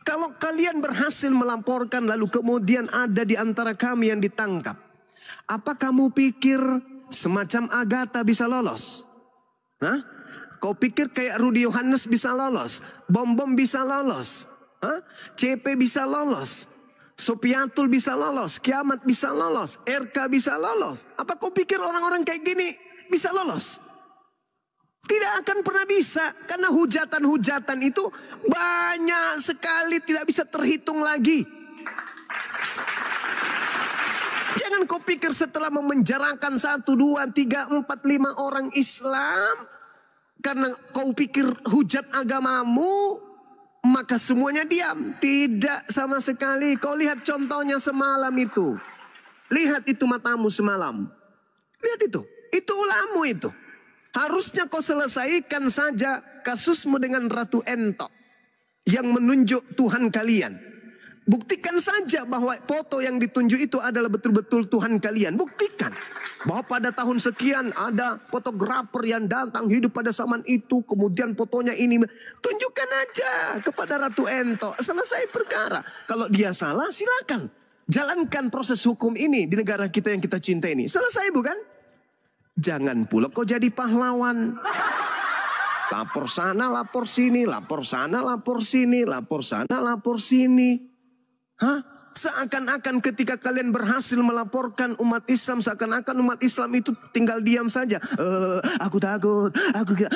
Kalau kalian berhasil melaporkan lalu kemudian ada di antara kami yang ditangkap, apa kamu pikir semacam Agatha bisa lolos? Hah? Kau pikir kayak Rudy Yohanes bisa lolos? Bom-bom bisa lolos? Hah? CP bisa lolos? Sopiatul bisa lolos? Kiamat bisa lolos? RK bisa lolos? Apa kau pikir orang-orang kayak gini bisa lolos? Tidak akan pernah bisa. Karena hujatan-hujatan itu banyak sekali, tidak bisa terhitung lagi. Jangan kau pikir setelah memenjarakan 1, 2, 3, 4, 5 orang Islam, karena kau pikir hujat agamamu, maka semuanya diam. Tidak sama sekali. Kau lihat contohnya semalam itu. Lihat itu matamu semalam. Lihat itu. Itu ulamu itu. Harusnya kau selesaikan saja kasusmu dengan Ratu Ento yang menunjuk Tuhan kalian. Buktikan saja bahwa foto yang ditunjuk itu adalah betul-betul Tuhan kalian. Buktikan bahwa pada tahun sekian ada fotografer yang datang hidup pada zaman itu. Kemudian fotonya ini. Tunjukkan aja kepada Ratu Ento. Selesai perkara. Kalau dia salah silakan. Jalankan proses hukum ini di negara kita yang kita cintai ini. Selesai bukan? Jangan pula kau jadi pahlawan. Lapor sana, lapor sini. Lapor sana, lapor sini. Lapor sana, lapor sini. Hah? Seakan-akan ketika kalian berhasil melaporkan umat Islam, seakan-akan umat Islam itu tinggal diam saja. Aku takut,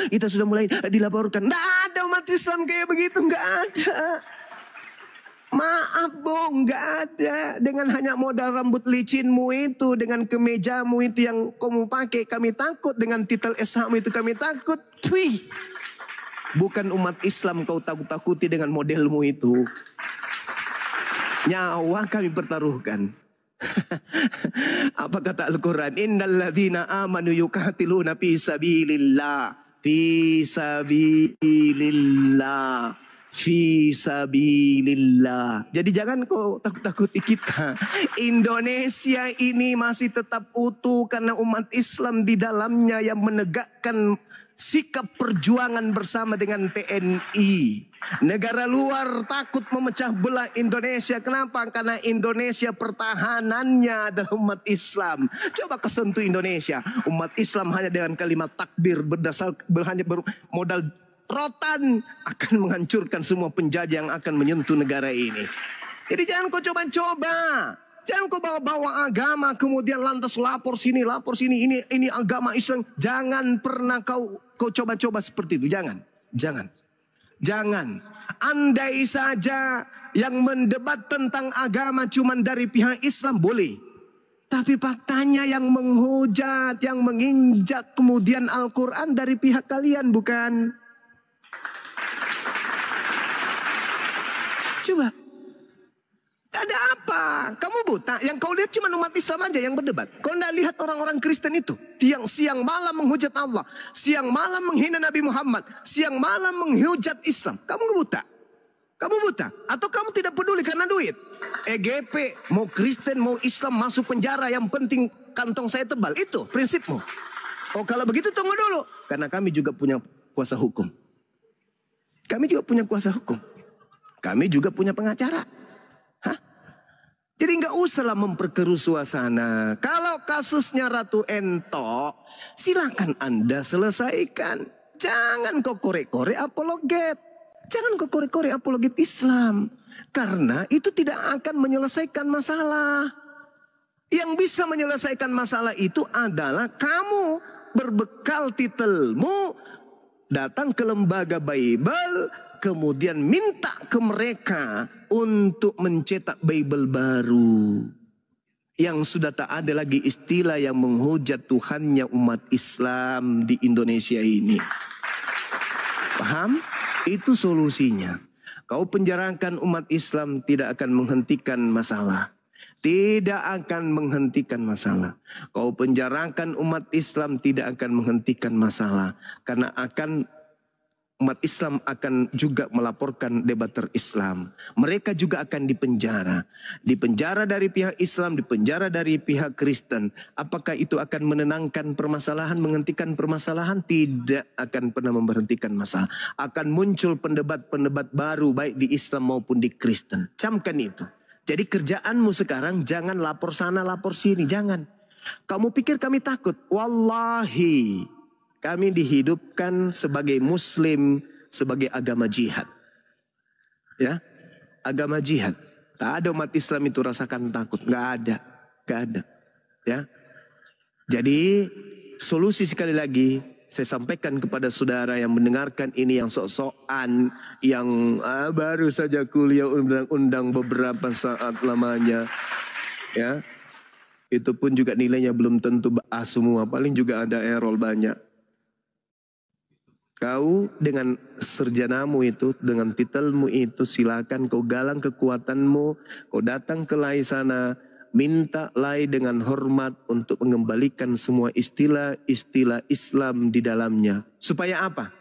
kita sudah mulai dilaporkan. Nggak ada umat Islam kayak begitu, nggak ada. Maaf Bung, nggak ada. Dengan hanya modal rambut licinmu itu, dengan kemejamu itu yang kamu pakai, kami takut. Dengan titel SH-mu itu kami takut. Wih. Bukan umat Islam kau takut-takuti dengan modelmu itu. Nyawa kami pertaruhkan. Apa kata Al-Quran? Innal ladzina amanu yuqatiluna fi sabilillah. Fi sabilillah. Fi sabilillah. Jadi jangan kau takut-takuti kita. Indonesia ini masih tetap utuh karena umat Islam di dalamnya yang menegakkan sikap perjuangan bersama dengan TNI. Negara luar takut memecah belah Indonesia. Kenapa? Karena Indonesia pertahanannya adalah umat Islam. Coba kesentuh Indonesia. Umat Islam hanya dengan kalimat takbir hanya bermodal rotan akan menghancurkan semua penjajah yang akan menyentuh negara ini. Jadi jangan kau coba-coba. Jangan kau bawa-bawa agama kemudian lantas lapor sini ini agama Islam. Jangan pernah kau coba-coba seperti itu. Jangan. Andai saja yang mendebat tentang agama cuman dari pihak Islam boleh. Tapi faktanya yang menghujat, yang menginjak kemudian Al-Quran dari pihak kalian bukan? Coba. Ada apa? Kamu buta. Yang kau lihat cuma umat Islam aja yang berdebat. Kau tidak lihat orang-orang Kristen itu. Yang siang malam menghujat Allah. Siang malam menghina Nabi Muhammad. Siang malam menghujat Islam. Kamu buta? Kamu buta? Atau kamu tidak peduli karena duit? EGP, mau Kristen, mau Islam masuk penjara. Yang penting kantong saya tebal. Itu prinsipmu. Oh kalau begitu tunggu dulu. Karena kami juga punya kuasa hukum. Kami juga punya kuasa hukum. Kami juga punya pengacara. Jadi nggak usahlah memperkeruh suasana. Kalau kasusnya Ratu Ento, silakan Anda selesaikan. Jangan kau korek-korek apologet. Jangan kau korek-korek apologet Islam. Karena itu tidak akan menyelesaikan masalah. Yang bisa menyelesaikan masalah itu adalah kamu berbekal titelmu datang ke lembaga Bible, kemudian minta ke mereka untuk mencetak Bible baru. Yang sudah tak ada lagi istilah yang menghujat Tuhannya umat Islam di Indonesia ini. Paham? Itu solusinya. Kau penjarakan umat Islam tidak akan menghentikan masalah. Tidak akan menghentikan masalah. Kau penjarakan umat Islam tidak akan menghentikan masalah. Karena umat Islam akan juga melaporkan debater Islam. Mereka juga akan dipenjara. Dipenjara dari pihak Islam, dipenjara dari pihak Kristen. Apakah itu akan menenangkan permasalahan, menghentikan permasalahan? Tidak akan pernah memberhentikan masalah. Akan muncul pendebat-pendebat baru baik di Islam maupun di Kristen. Camkan itu. Jadi kerjaanmu sekarang jangan lapor sana, lapor sini. Jangan. Kamu pikir kami takut? Wallahi. Kami dihidupkan sebagai Muslim, sebagai agama jihad. Ya, agama jihad. Tak ada umat Islam itu rasakan takut. Nggak ada. Ya. Jadi solusi sekali lagi saya sampaikan kepada saudara yang mendengarkan ini yang sok-sokan, yang baru saja kuliah undang-undang beberapa saat lamanya. Ya, itu pun juga nilainya belum tentu A semua, paling juga ada error banyak. Kau dengan sarjanamu itu, dengan titelmu itu, silakan kau galang kekuatanmu, kau datang ke Lai sana, minta Lai dengan hormat untuk mengembalikan semua istilah-istilah Islam di dalamnya. Supaya apa?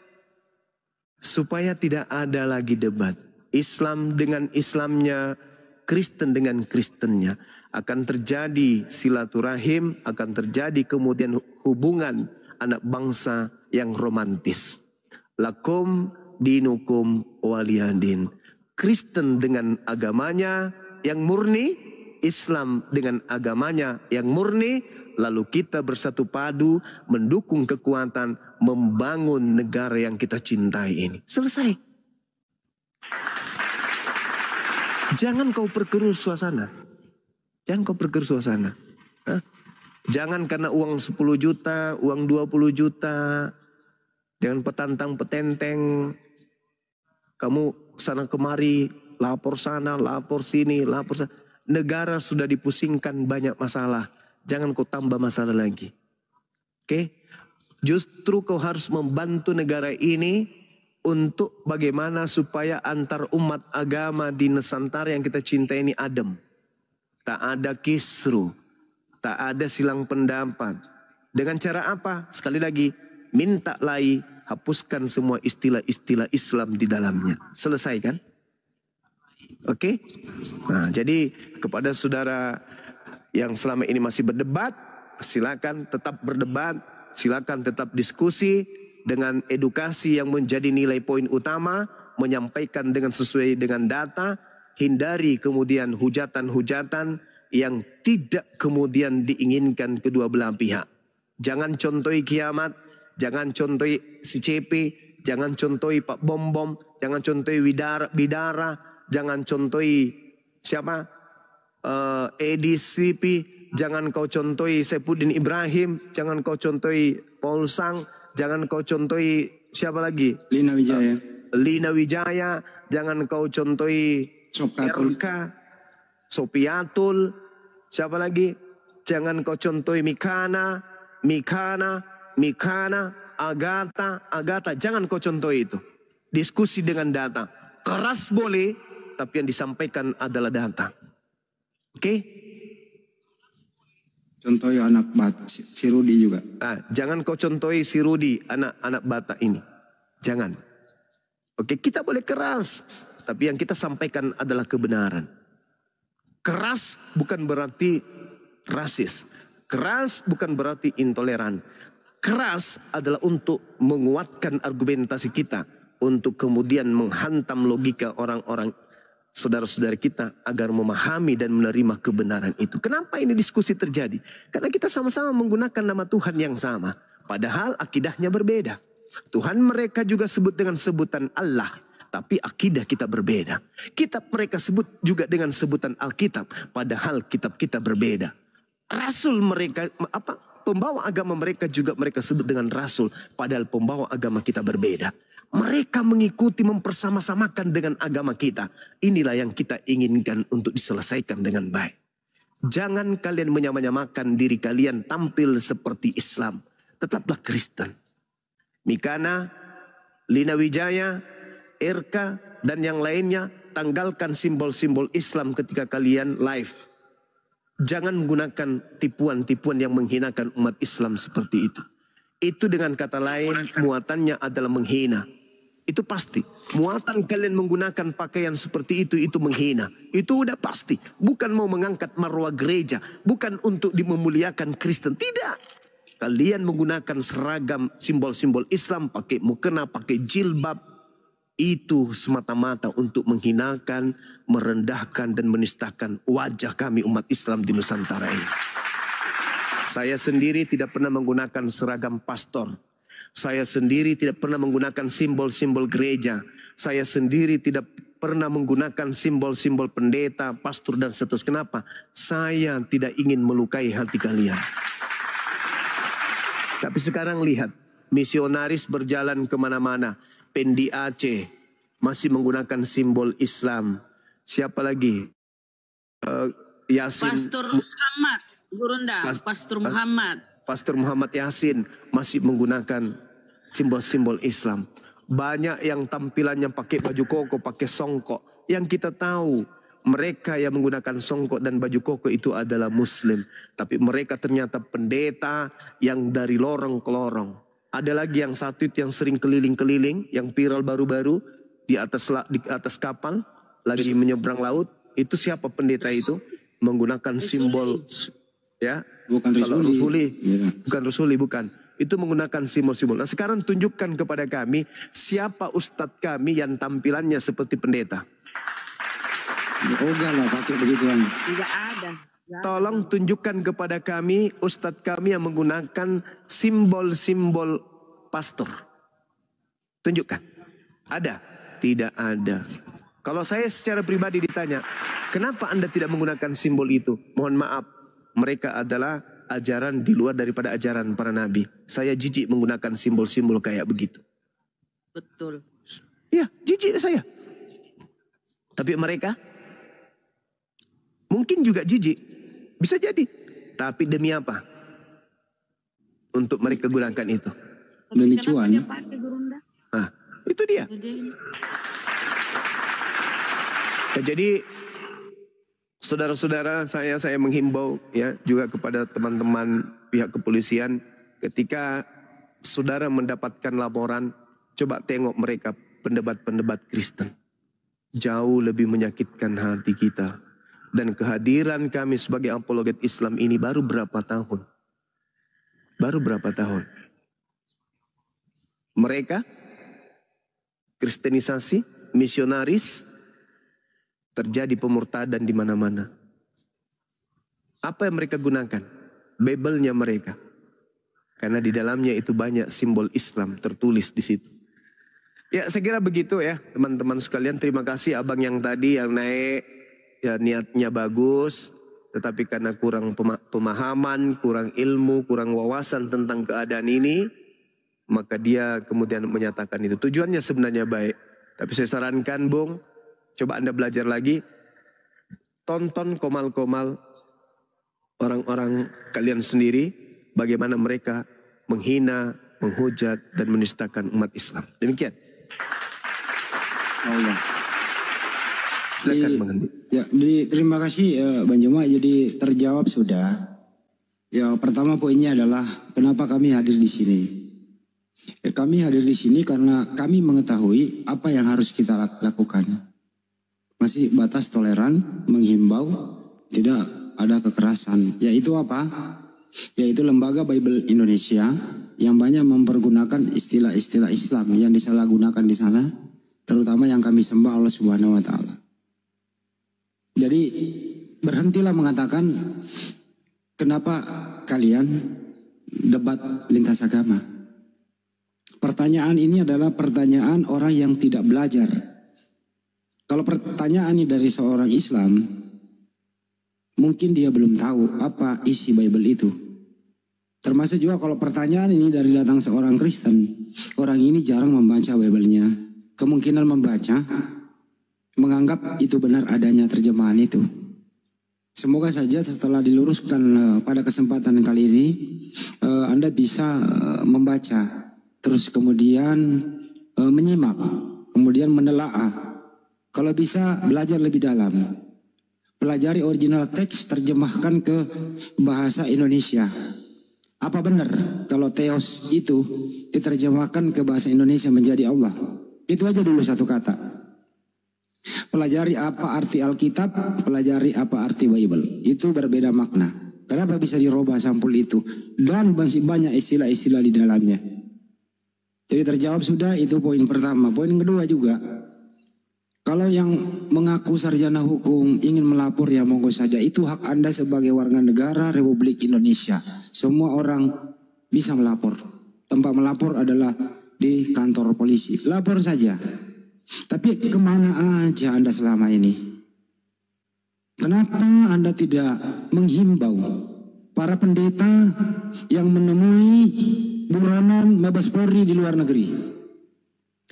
Supaya tidak ada lagi debat. Islam dengan Islamnya, Kristen dengan Kristennya. Akan terjadi silaturahim, akan terjadi kemudian hubungan anak bangsa yang romantis. Lakum dinukum waliyadin. Kristen dengan agamanya yang murni, Islam dengan agamanya yang murni, lalu kita bersatu padu mendukung kekuatan membangun negara yang kita cintai ini. Selesai. Jangan kau perkeruh suasana. Jangan kau perkeruh suasana. Jangan karena uang 10 juta, uang 20 juta, dengan petantang petenteng, kamu sana kemari, lapor sana, lapor sini, lapor sana. Negara sudah dipusingkan banyak masalah. Jangan kau tambah masalah lagi. Oke? Justru kau harus membantu negara ini untuk bagaimana supaya antar umat agama di Nusantara yang kita cintai ini adem. Tak ada kisru, tak ada silang pendapat. Dengan cara apa? Sekali lagi, minta Lai hapuskan semua istilah-istilah Islam di dalamnya. Selesai kan? Oke? Nah, jadi kepada saudara yang selama ini masih berdebat, silakan tetap berdebat, silakan tetap diskusi, dengan edukasi yang menjadi nilai poin utama, menyampaikan dengan sesuai dengan data, hindari kemudian hujatan-hujatan yang tidak kemudian diinginkan kedua belah pihak. Jangan contohi kiamat, jangan contohi si CP, jangan contohi Pak Bom-Bom, jangan contohi Bidara, jangan contohi siapa? Edi Sipi, jangan kau contohi Saifuddin Ibrahim, jangan kau contohi Paul Sang, jangan kau contohi siapa lagi? Lina Wijaya. Lina Wijaya, jangan kau contohi Sopiatul. RK, Sopiatul, siapa lagi? Jangan kau contohi Mikana, Agatha, jangan kau contohi itu. Diskusi dengan data. Keras boleh, tapi yang disampaikan adalah data. Oke? Contohnya anak Batak, si Rudi juga. Jangan kau contohi si Rudi, anak Batak ini. Jangan. Oke, kita boleh keras, tapi yang kita sampaikan adalah kebenaran. Keras bukan berarti rasis. Keras bukan berarti intoleran. Keras adalah untuk menguatkan argumentasi kita, untuk kemudian menghantam logika orang-orang saudara-saudara kita agar memahami dan menerima kebenaran itu. Kenapa ini diskusi terjadi? Karena kita sama-sama menggunakan nama Tuhan yang sama, padahal akidahnya berbeda. Tuhan mereka juga sebut dengan sebutan Allah, tapi akidah kita berbeda. Kitab mereka sebut juga dengan sebutan Alkitab, padahal kitab kita berbeda. Rasul mereka, pembawa agama mereka juga mereka sebut dengan rasul, padahal pembawa agama kita berbeda. Mereka mengikuti, mempersama-samakan dengan agama kita. Inilah yang kita inginkan untuk diselesaikan dengan baik. Jangan kalian menyamakan diri kalian tampil seperti Islam. Tetaplah Kristen. Mikana, Lina Wijaya, RK, dan yang lainnya, tanggalkan simbol-simbol Islam ketika kalian live. Jangan menggunakan tipuan-tipuan yang menghinakan umat Islam seperti itu. Itu dengan kata lain, muatannya adalah menghina. Itu pasti. Muatan kalian menggunakan pakaian seperti itu menghina. Itu udah pasti. Bukan mau mengangkat marwah gereja. Bukan untuk memuliakan Kristen. Tidak. Kalian menggunakan seragam simbol-simbol Islam. Pakai mukena, pakai jilbab. Itu semata-mata untuk menghinakan, merendahkan dan menistakan wajah kami umat Islam di Nusantara ini. Saya sendiri tidak pernah menggunakan seragam pastor. Saya sendiri tidak pernah menggunakan simbol-simbol gereja. Saya sendiri tidak pernah menggunakan simbol-simbol pendeta, pastor dan seterusnya. Kenapa? Saya tidak ingin melukai hati kalian. Tapi sekarang lihat, misionaris berjalan kemana-mana. Pendi Aceh masih menggunakan simbol Islam. Siapa lagi? Yasin. Pastor Muhammad, Gurunda, Pastor Muhammad. Pastor Muhammad Yasin masih menggunakan simbol-simbol Islam. Banyak yang tampilannya pakai baju koko, pakai songkok. Yang kita tahu mereka yang menggunakan songkok dan baju koko itu adalah Muslim. Tapi mereka ternyata pendeta yang dari lorong ke lorong. Ada lagi yang satu itu yang sering keliling-keliling, yang viral baru-baru di atas kapal lagi menyeberang laut. Itu siapa pendeta itu? Menggunakan simbol, ya. Bukan Rusuli. Bukan Rusuli, bukan. Itu menggunakan simbol-simbol. Nah sekarang tunjukkan kepada kami siapa ustadz kami yang tampilannya seperti pendeta. Enggak lah pakai begituan. Tidak ada. Tolong tunjukkan kepada kami ustadz kami yang menggunakan simbol-simbol pastor. Tunjukkan. Ada? Tidak ada. Kalau saya secara pribadi ditanya, kenapa Anda tidak menggunakan simbol itu? Mohon maaf, mereka adalah ajaran di luar daripada ajaran para nabi. Saya jijik menggunakan simbol-simbol kayak begitu. Betul. Ya, jijik saya. Tapi mereka mungkin juga jijik. Bisa jadi. Tapi demi apa? Untuk mereka gunakan itu. Demi cuan. Nah, itu dia. Ya, jadi saudara-saudara saya menghimbau ya juga kepada teman-teman pihak kepolisian, ketika saudara mendapatkan laporan, coba tengok mereka pendebat-pendebat Kristen. Jauh lebih menyakitkan hati kita. Dan kehadiran kami sebagai apologet Islam ini baru berapa tahun? Baru berapa tahun? mereka, kristenisasi, misionaris, terjadi pemurtadan di mana-mana. Apa yang mereka gunakan? Bible-nya mereka. Karena di dalamnya itu banyak simbol Islam tertulis di situ. Ya, saya kira begitu ya teman-teman sekalian. Terima kasih abang yang tadi yang naik, ya niatnya bagus, tetapi karena kurang pemahaman, kurang ilmu, kurang wawasan tentang keadaan ini, maka dia kemudian menyatakan itu. Tujuannya sebenarnya baik, tapi saya sarankan Bung, coba Anda belajar lagi, tonton komal-komal orang-orang kalian sendiri, bagaimana mereka menghina, menghujat, dan menistakan umat Islam. Demikian. Silakan Bang Andi. Ya, jadi terima kasih Bang Joma. Jadi terjawab sudah. Ya, pertama poinnya adalah kenapa kami hadir di sini. Kami hadir di sini karena kami mengetahui apa yang harus kita lakukan. Masih batas toleran, menghimbau, tidak ada kekerasan. Yaitu apa? Yaitu Lembaga Bible Indonesia yang banyak mempergunakan istilah-istilah Islam yang disalahgunakan di sana, terutama yang kami sembah Allah Subhanahu wa taala. Jadi berhentilah mengatakan kenapa kalian debat lintas agama. Pertanyaan ini adalah pertanyaan orang yang tidak belajar. Kalau pertanyaan ini dari seorang Islam, mungkin dia belum tahu apa isi Bible itu. Termasuk juga kalau pertanyaan ini dari datang seorang Kristen, orang ini jarang membaca Bible-nya. Kemungkinan membaca, menganggap itu benar adanya terjemahan itu. Semoga saja setelah diluruskan pada kesempatan kali ini, Anda bisa membaca, terus kemudian menyimak, kemudian menelaah. Kalau bisa belajar lebih dalam. Pelajari original teks, terjemahkan ke bahasa Indonesia. Apa benar kalau Theos itu diterjemahkan ke bahasa Indonesia menjadi Allah? Itu aja dulu satu kata. Pelajari apa arti Alkitab, pelajari apa arti Bible. Itu berbeda makna. Kenapa bisa dirubah sampul itu? Dan masih banyak istilah-istilah di dalamnya. Jadi terjawab sudah, itu poin pertama. Poin kedua juga. Kalau yang mengaku sarjana hukum ingin melapor ya monggo saja. Itu hak Anda sebagai warga negara Republik Indonesia. Semua orang bisa melapor. Tempat melapor adalah di kantor polisi. Lapor saja. Tapi kemana aja Anda selama ini? Kenapa Anda tidak menghimbau para pendeta yang menemui buronan Mabes Polri di luar negeri?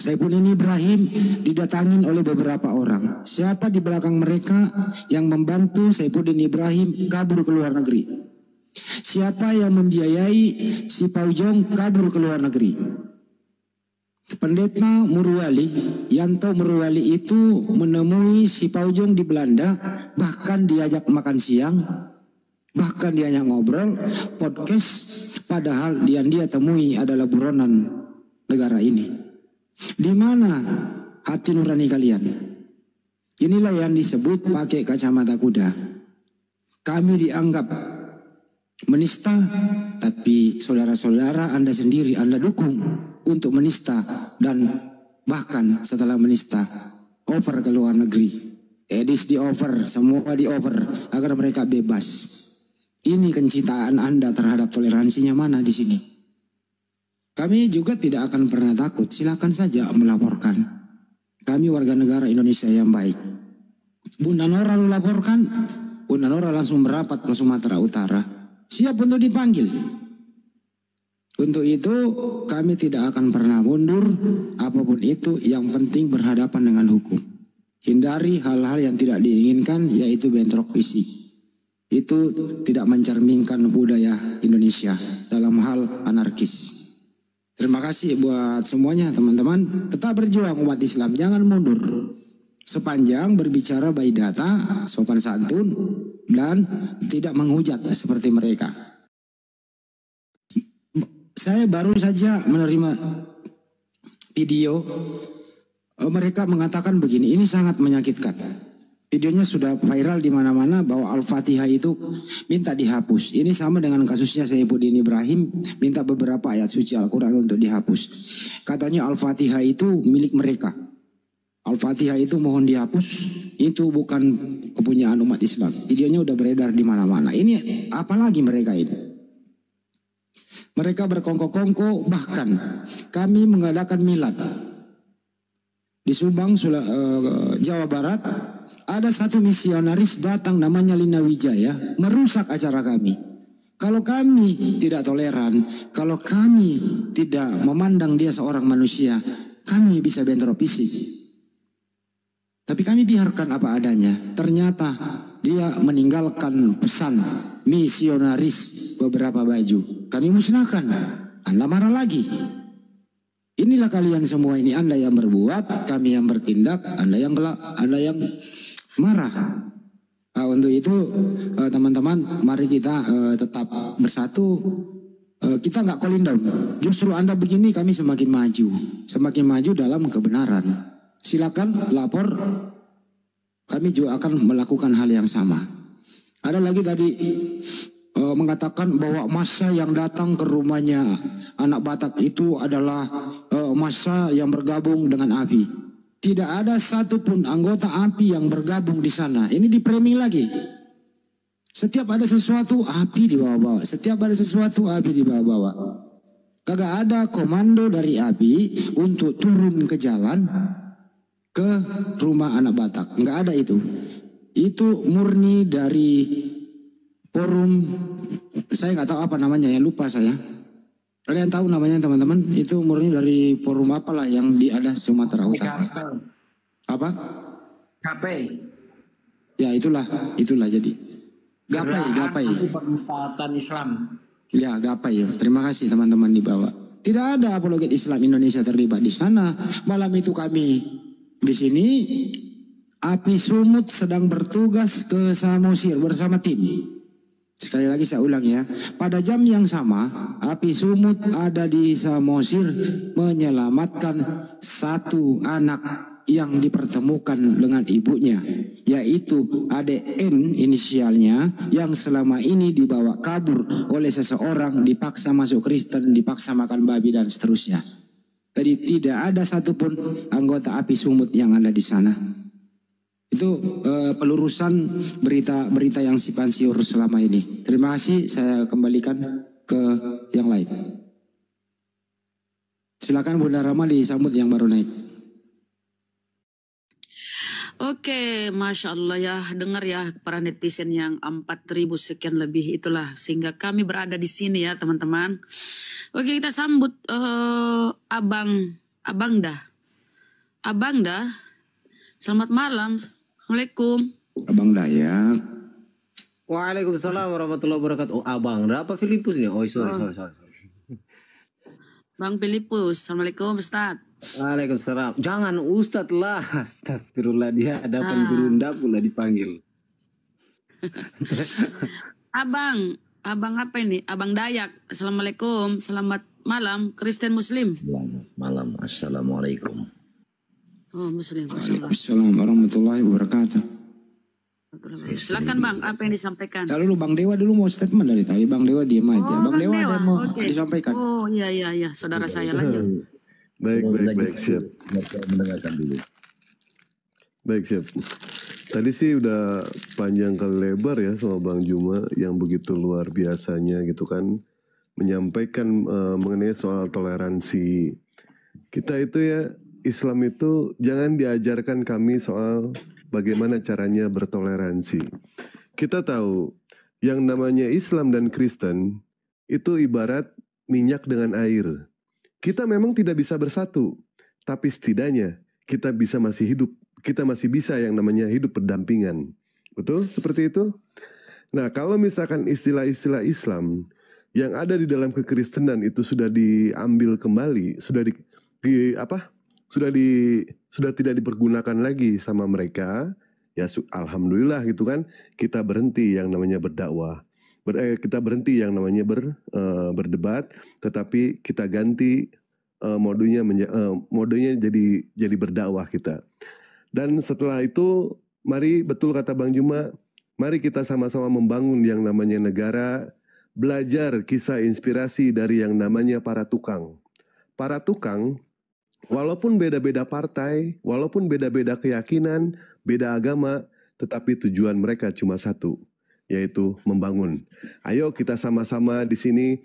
Saifuddin Ibrahim didatangin oleh beberapa orang. Siapa di belakang mereka yang membantu Saifuddin Ibrahim kabur ke luar negeri? Siapa yang membiayai si Paujong kabur ke luar negeri? Pendeta Murwali, Yanto Murwali itu menemui si Paujong di Belanda, bahkan diajak makan siang, bahkan diajak ngobrol, podcast, padahal dia temui adalah buronan negara ini. Di mana hati nurani kalian? Inilah yang disebut pakai kacamata kuda. Kami dianggap menista, tapi saudara-saudara Anda sendiri Anda dukung untuk menista, dan bahkan setelah menista over ke luar negeri. Edis di over, semua di over agar mereka bebas. Ini kecintaan Anda terhadap toleransinya mana di sini? Kami juga tidak akan pernah takut, silakan saja melaporkan. Kami warga negara Indonesia yang baik. Bunda Nora lu laporkan, Bunda Nora langsung merapat ke Sumatera Utara. Siap untuk dipanggil. Untuk itu kami tidak akan pernah mundur, apapun itu yang penting berhadapan dengan hukum. Hindari hal-hal yang tidak diinginkan, yaitu bentrok fisik. Itu tidak mencerminkan budaya Indonesia dalam hal anarkis. Terima kasih buat semuanya teman-teman. Tetap berjuang umat Islam, jangan mundur. Sepanjang berbicara by data, sopan santun, dan tidak menghujat seperti mereka. Saya baru saja menerima video mereka mengatakan begini, ini sangat menyakitkan. Videonya sudah viral di mana-mana bahwa Al-Fatihah itu minta dihapus. Ini sama dengan kasusnya Saifuddin Ibrahim minta beberapa ayat suci Al-Quran untuk dihapus. Katanya Al-Fatihah itu milik mereka. Al-Fatihah itu mohon dihapus. Itu bukan kepunyaan umat Islam. Videonya udah beredar di mana-mana. Ini apalagi mereka ini? Mereka berkongkok-kongkok, bahkan kami mengadakan milad di Subang, Jawa Barat. Ada satu misionaris datang namanya Lina Wijaya merusak acara kami. Kalau kami tidak toleran, kalau kami tidak memandang dia seorang manusia, kami bisa bentrok fisik. Tapi kami biarkan apa adanya. Ternyata dia meninggalkan pesan misionaris beberapa baju. Kami musnahkan. Anda marah lagi. Inilah kalian semua ini. Anda yang berbuat, kami yang bertindak, Anda yang marah. Untuk itu teman-teman, mari kita tetap bersatu. Kita nggak calling down. Justru Anda begini kami semakin maju dalam kebenaran. Silakan lapor. Kami juga akan melakukan hal yang sama. Ada lagi tadi mengatakan bahwa massa yang datang ke rumahnya anak Batak itu adalah massa yang bergabung dengan API. Tidak ada satupun anggota API yang bergabung di sana. Ini di-framing lagi. Setiap ada sesuatu API dibawa-bawa. Setiap ada sesuatu API dibawa-bawa. Kagak ada komando dari API untuk turun ke jalan ke rumah anak Batak. Enggak ada itu. Itu murni dari forum, saya nggak tahu apa namanya ya, lupa saya. Kalian tahu namanya teman-teman? Itu murni dari forum apalah yang ada Sumatera Utara. Apa? KP. Ya itulah jadi. Gapai. Penempatan Islam. Ya gapai ya. Terima kasih teman-teman di bawah. Tidak ada apologet Islam Indonesia terlibat di sana. Malam itu kami di sini. API Sumut sedang bertugas ke Samosir bersama tim. Sekali lagi saya ulang ya. Pada jam yang sama, API Sumut ada di Samosir menyelamatkan satu anak yang dipertemukan dengan ibunya, yaitu ADN inisialnya yang selama ini dibawa kabur oleh seseorang, dipaksa masuk Kristen, dipaksa makan babi dan seterusnya. Tadi tidak ada satupun anggota API Sumut yang ada di sana. Itu pelurusan berita yang simpang siur selama ini. Terima kasih, saya kembalikan ke yang lain. Silakan Bunda Rama disambut yang baru naik. Oke, Masya Allah ya, dengar ya para netizen yang 4.000 sekian lebih itulah. Sehingga kami berada di sini ya teman-teman. Oke, kita sambut Abang Dah. Selamat malam. Assalamualaikum. Abang Dayak. Waalaikumsalam warahmatullahi wabarakatuh. Oh, Abang Dah apa Filipus ini? Oh, sorry. Bang Filipus. Assalamualaikum Ustaz. Waalaikumsalam. Jangan Ustadz lah. Astagfirullah, dia hadapan gurunda pula dipanggil. Abang apa ini? Abang Dayak. Assalamualaikum. Selamat malam. Kristen Muslim. Selamat malam. Assalamualaikum. Oh, Muslim. Assalamualaikum warahmatullahi wabarakatuh. Silakan Bang, apa yang disampaikan? Lalu Bang Dewa dulu mau statement dari tadi. Bang Dewa diam aja. Bang Dewa ada yang mau disampaikan. Oh iya, saudara saya lanjut. Baik, siap. Mendengarkan dulu. Baik, siap. Tadi sih udah panjang kali lebar ya sama Bang Juma yang begitu luar biasanya gitu kan. Menyampaikan mengenai soal toleransi. Kita itu ya, Islam itu jangan diajarkan kami soal bagaimana caranya bertoleransi. Kita tahu yang namanya Islam dan Kristen itu ibarat minyak dengan air. Kita memang tidak bisa bersatu, tapi setidaknya kita masih hidup. Kita masih bisa yang namanya hidup berdampingan. Betul? Seperti itu? Nah, kalau misalkan istilah-istilah Islam yang ada di dalam kekristenan itu sudah diambil kembali, sudah tidak dipergunakan lagi sama mereka, ya alhamdulillah gitu kan, kita berhenti yang namanya berdakwah. Kita berhenti yang namanya berdebat, tetapi kita ganti modenya jadi berdakwah kita. Dan setelah itu mari, betul kata Bang Juma, mari kita sama-sama membangun yang namanya negara, belajar kisah inspirasi dari yang namanya para tukang. Para tukang, walaupun beda-beda partai, walaupun beda-beda keyakinan, beda agama, tetapi tujuan mereka cuma satu, yaitu membangun. Ayo kita sama-sama di sini,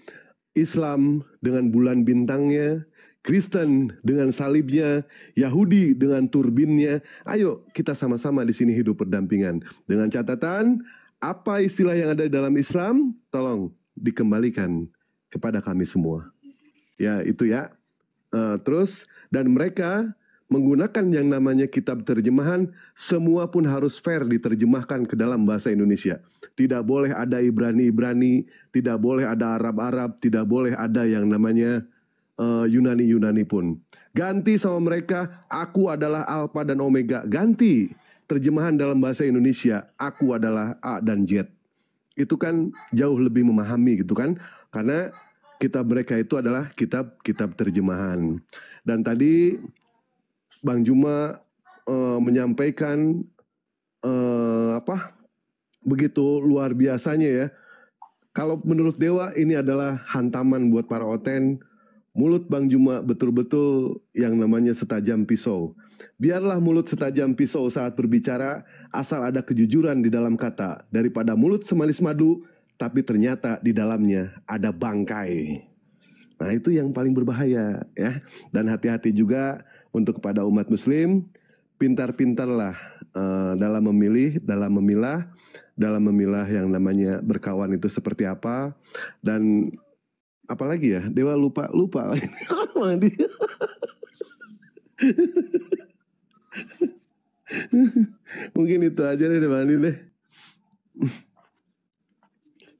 Islam dengan bulan bintangnya, Kristen dengan salibnya, Yahudi dengan turbinnya. Ayo kita sama-sama di sini hidup berdampingan. Dengan catatan, apa istilah yang ada di dalam Islam, tolong dikembalikan kepada kami semua. Ya itu ya. Terus, dan mereka menggunakan yang namanya kitab terjemahan, semua pun harus fair diterjemahkan ke dalam bahasa Indonesia. Tidak boleh ada Ibrani-Ibrani, tidak boleh ada Arab-Arab, tidak boleh ada yang namanya Yunani-Yunani pun. Ganti sama mereka, aku adalah Alpha dan Omega. Ganti terjemahan dalam bahasa Indonesia, aku adalah A dan Z. Itu kan jauh lebih memahami gitu kan. Karena kitab mereka itu adalah kitab-kitab terjemahan. Dan tadi Bang Juma menyampaikan begitu luar biasanya ya. Kalau menurut Dewa ini adalah hantaman buat para oten. Mulut Bang Juma betul-betul yang namanya setajam pisau. Biarlah mulut setajam pisau saat berbicara, asal ada kejujuran di dalam kata. Daripada mulut semanis madu, tapi ternyata di dalamnya ada bangkai. Nah itu yang paling berbahaya ya. Dan hati-hati juga untuk kepada umat muslim, pintar-pintarlah dalam memilih, dalam memilah yang namanya berkawan itu seperti apa. Dan apalagi ya, Dewa lupa. Mungkin itu aja deh Bang Andi deh.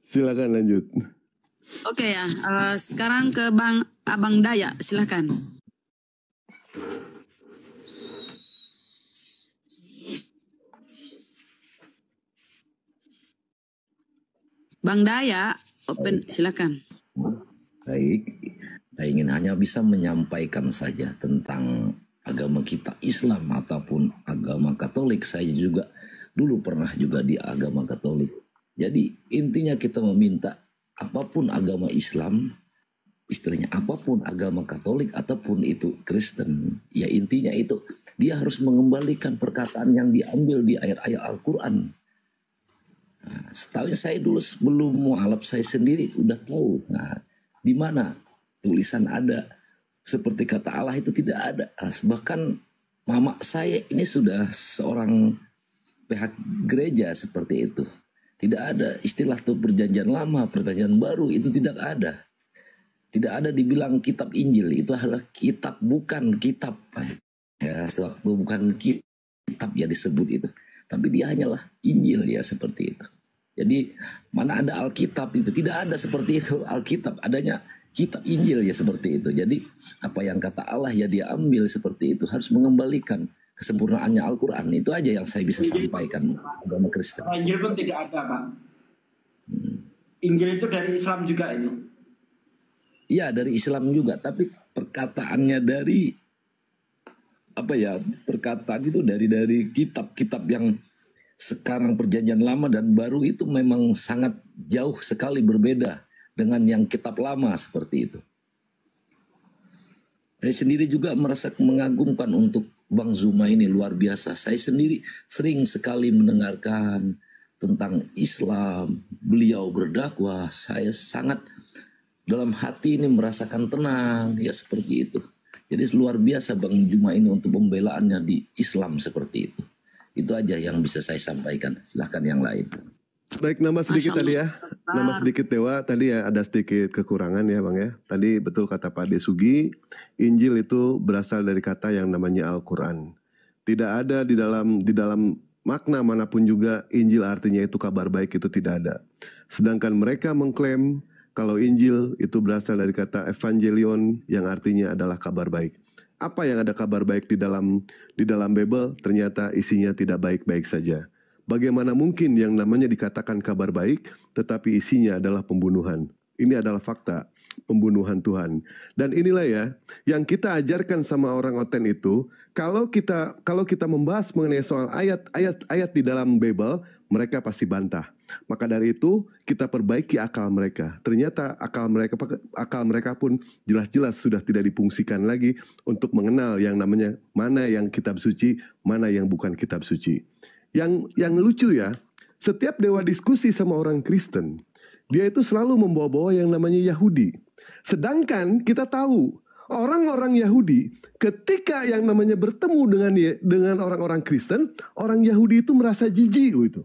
Silakan lanjut. Oke ya, sekarang ke Abang Daya, silakan. Bang Daya, open, silakan. Baik, saya ingin hanya bisa menyampaikan saja tentang agama kita Islam ataupun agama Katolik. Saya juga dulu pernah juga di agama Katolik. Jadi intinya kita meminta apapun agama Islam, istilahnya apapun agama Katolik ataupun itu Kristen, ya intinya itu dia harus mengembalikan perkataan yang diambil di ayat-ayat Al-Quran. Nah, setahu saya dulu sebelum mualaf saya sendiri udah tahu. Nah, di mana tulisan ada seperti kata Allah itu tidak ada. Bahkan mama saya ini sudah seorang pihak gereja seperti itu. Tidak ada istilah itu perjanjian lama, perjanjian baru, itu tidak ada. Tidak ada dibilang kitab Injil, itu adalah kitab, bukan kitab. Ya, sewaktu bukan kitab ya disebut itu. Tapi dia hanyalah Injil ya seperti itu. Jadi mana ada Alkitab itu, tidak ada seperti itu Alkitab, adanya kitab Injil ya seperti itu. Jadi apa yang kata Allah ya dia ambil seperti itu, harus mengembalikan kesempurnaannya Al-Quran. Itu aja yang saya bisa sampaikan agama Kristen. Injil pun tidak ada, Pak. Injil itu dari Islam juga itu. Iya, dari Islam juga, tapi perkataannya dari apa ya? Perkataan itu dari kitab-kitab yang sekarang perjanjian lama dan baru itu memang sangat jauh sekali berbeda dengan yang kitab lama seperti itu. Saya sendiri juga merasa mengagumkan untuk Bang Zuma ini, luar biasa. Saya sendiri sering sekali mendengarkan tentang Islam, beliau berdakwah, saya sangat dalam hati ini merasakan tenang ya seperti itu. Jadi luar biasa Bang Zuma ini untuk pembelaannya di Islam seperti itu. Itu aja yang bisa saya sampaikan. Silahkan yang lain. Baik, nambah sedikit tadi ya. Nambah sedikit Dewa, tadi ya ada sedikit kekurangan ya Bang ya. Tadi betul kata Pak Desugi, Injil itu berasal dari kata yang namanya Al-Quran. Tidak ada di dalam makna manapun juga Injil artinya itu kabar baik, itu tidak ada. Sedangkan mereka mengklaim kalau Injil itu berasal dari kata Evangelion yang artinya adalah kabar baik. Apa yang ada kabar baik di dalam Bible ternyata isinya tidak baik-baik saja. Bagaimana mungkin yang namanya dikatakan kabar baik tetapi isinya adalah pembunuhan? Ini adalah fakta pembunuhan Tuhan. Dan inilah ya yang kita ajarkan sama orang Oten itu, kalau kita membahas mengenai soal ayat di dalam Bible, mereka pasti bantah. Maka dari itu kita perbaiki akal mereka. Ternyata akal mereka pun jelas-jelas sudah tidak difungsikan lagi untuk mengenal yang namanya mana yang kitab suci, mana yang bukan kitab suci. Yang lucu ya, setiap Dewa diskusi sama orang Kristen, dia itu selalu membawa-bawa yang namanya Yahudi. Sedangkan kita tahu orang-orang Yahudi ketika yang namanya bertemu dengan orang-orang Kristen, orang Yahudi itu merasa jijik gitu.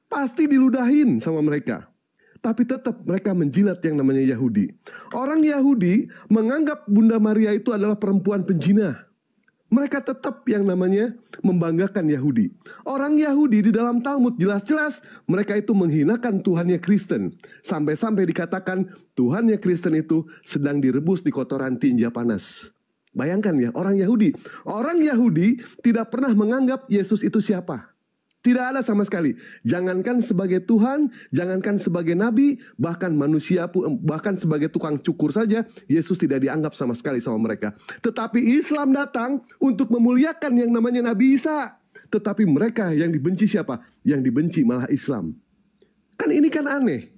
Pasti diludahin sama mereka. Tapi tetap mereka menjilat yang namanya Yahudi. Orang Yahudi menganggap Bunda Maria itu adalah perempuan penjina. Mereka tetap yang namanya membanggakan Yahudi. Orang Yahudi di dalam Talmud jelas-jelas mereka itu menghinakan Tuhannya Kristen. Sampai-sampai dikatakan Tuhannya Kristen itu sedang direbus di kotoran tinja panas. Bayangkan ya, orang Yahudi. Orang Yahudi tidak pernah menganggap Yesus itu siapa. Tidak ada sama sekali. Jangankan sebagai Tuhan, jangankan sebagai Nabi, bahkan manusia pun, bahkan sebagai tukang cukur saja, Yesus tidak dianggap sama sekali sama mereka. Tetapi Islam datang untuk memuliakan yang namanya Nabi Isa. Tetapi mereka yang dibenci siapa? Yang dibenci malah Islam. Kan ini kan aneh.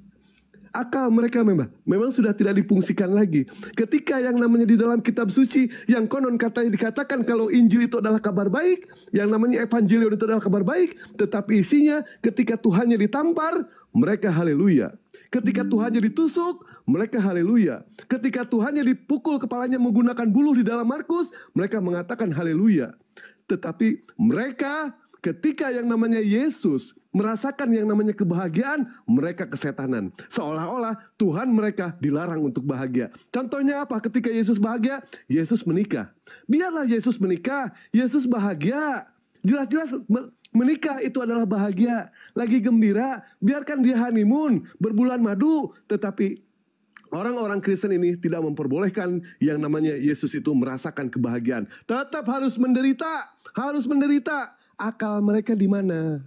Akal mereka memang sudah tidak difungsikan lagi. Ketika yang namanya di dalam kitab suci, yang konon katanya dikatakan kalau Injil itu adalah kabar baik, yang namanya Evangelion itu adalah kabar baik, tetapi isinya ketika Tuhannya ditampar, mereka haleluya. Ketika Tuhannya ditusuk, mereka haleluya. Ketika Tuhannya dipukul kepalanya menggunakan buluh di dalam Markus, mereka mengatakan haleluya. Tetapi mereka ketika yang namanya Yesus merasakan yang namanya kebahagiaan, mereka kesetanan. Seolah-olah Tuhan mereka dilarang untuk bahagia. Contohnya apa? Ketika Yesus bahagia, Yesus menikah. Biarlah Yesus menikah, Yesus bahagia. Jelas-jelas menikah itu adalah bahagia. Lagi gembira, biarkan dia honeymoon, berbulan madu. Tetapi orang-orang Kristen ini tidak memperbolehkan yang namanya Yesus itu merasakan kebahagiaan. Tetap harus menderita, harus menderita. Akal mereka di mana?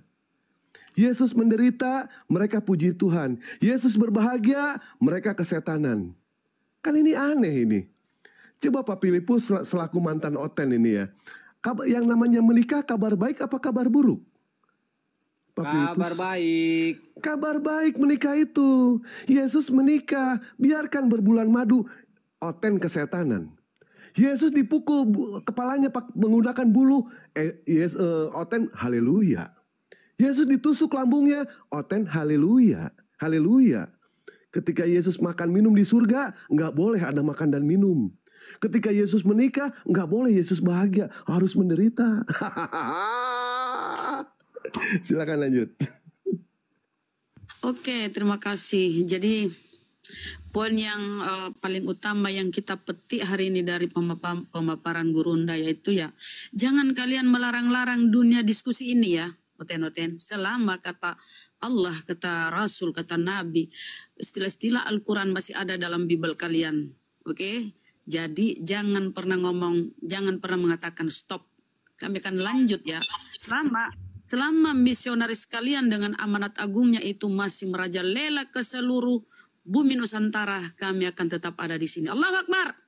Yesus menderita, mereka puji Tuhan. Yesus berbahagia, mereka kesetanan. Kan ini aneh ini. Coba Pak Filipus selaku mantan Oten ini ya. Yang namanya menikah kabar baik apa kabar buruk? Pak Kabar Filipus? baik. Kabar baik menikah itu. Yesus menikah, biarkan berbulan madu. Oten kesetanan. Yesus dipukul kepalanya menggunakan bulu. Oten haleluya. Yesus ditusuk lambungnya, Oten haleluya, haleluya. Ketika Yesus makan minum di surga, nggak boleh ada makan dan minum. Ketika Yesus menikah, nggak boleh Yesus bahagia, harus menderita. Silakan lanjut. Oke, terima kasih. Jadi poin yang paling utama yang kita petik hari ini dari pemaparan Gurunda yaitu ya, jangan kalian melarang-larang dunia diskusi ini ya. Oten-oten, selama kata Allah, kata Rasul, kata Nabi, istilah-istilah Al-Quran masih ada dalam Bible kalian. Oke? Jadi jangan pernah jangan pernah mengatakan stop. Kami akan lanjut ya. Selama misionaris kalian dengan amanat agungnya itu masih merajalela ke seluruh bumi Nusantara, kami akan tetap ada di sini. Allahu Akbar.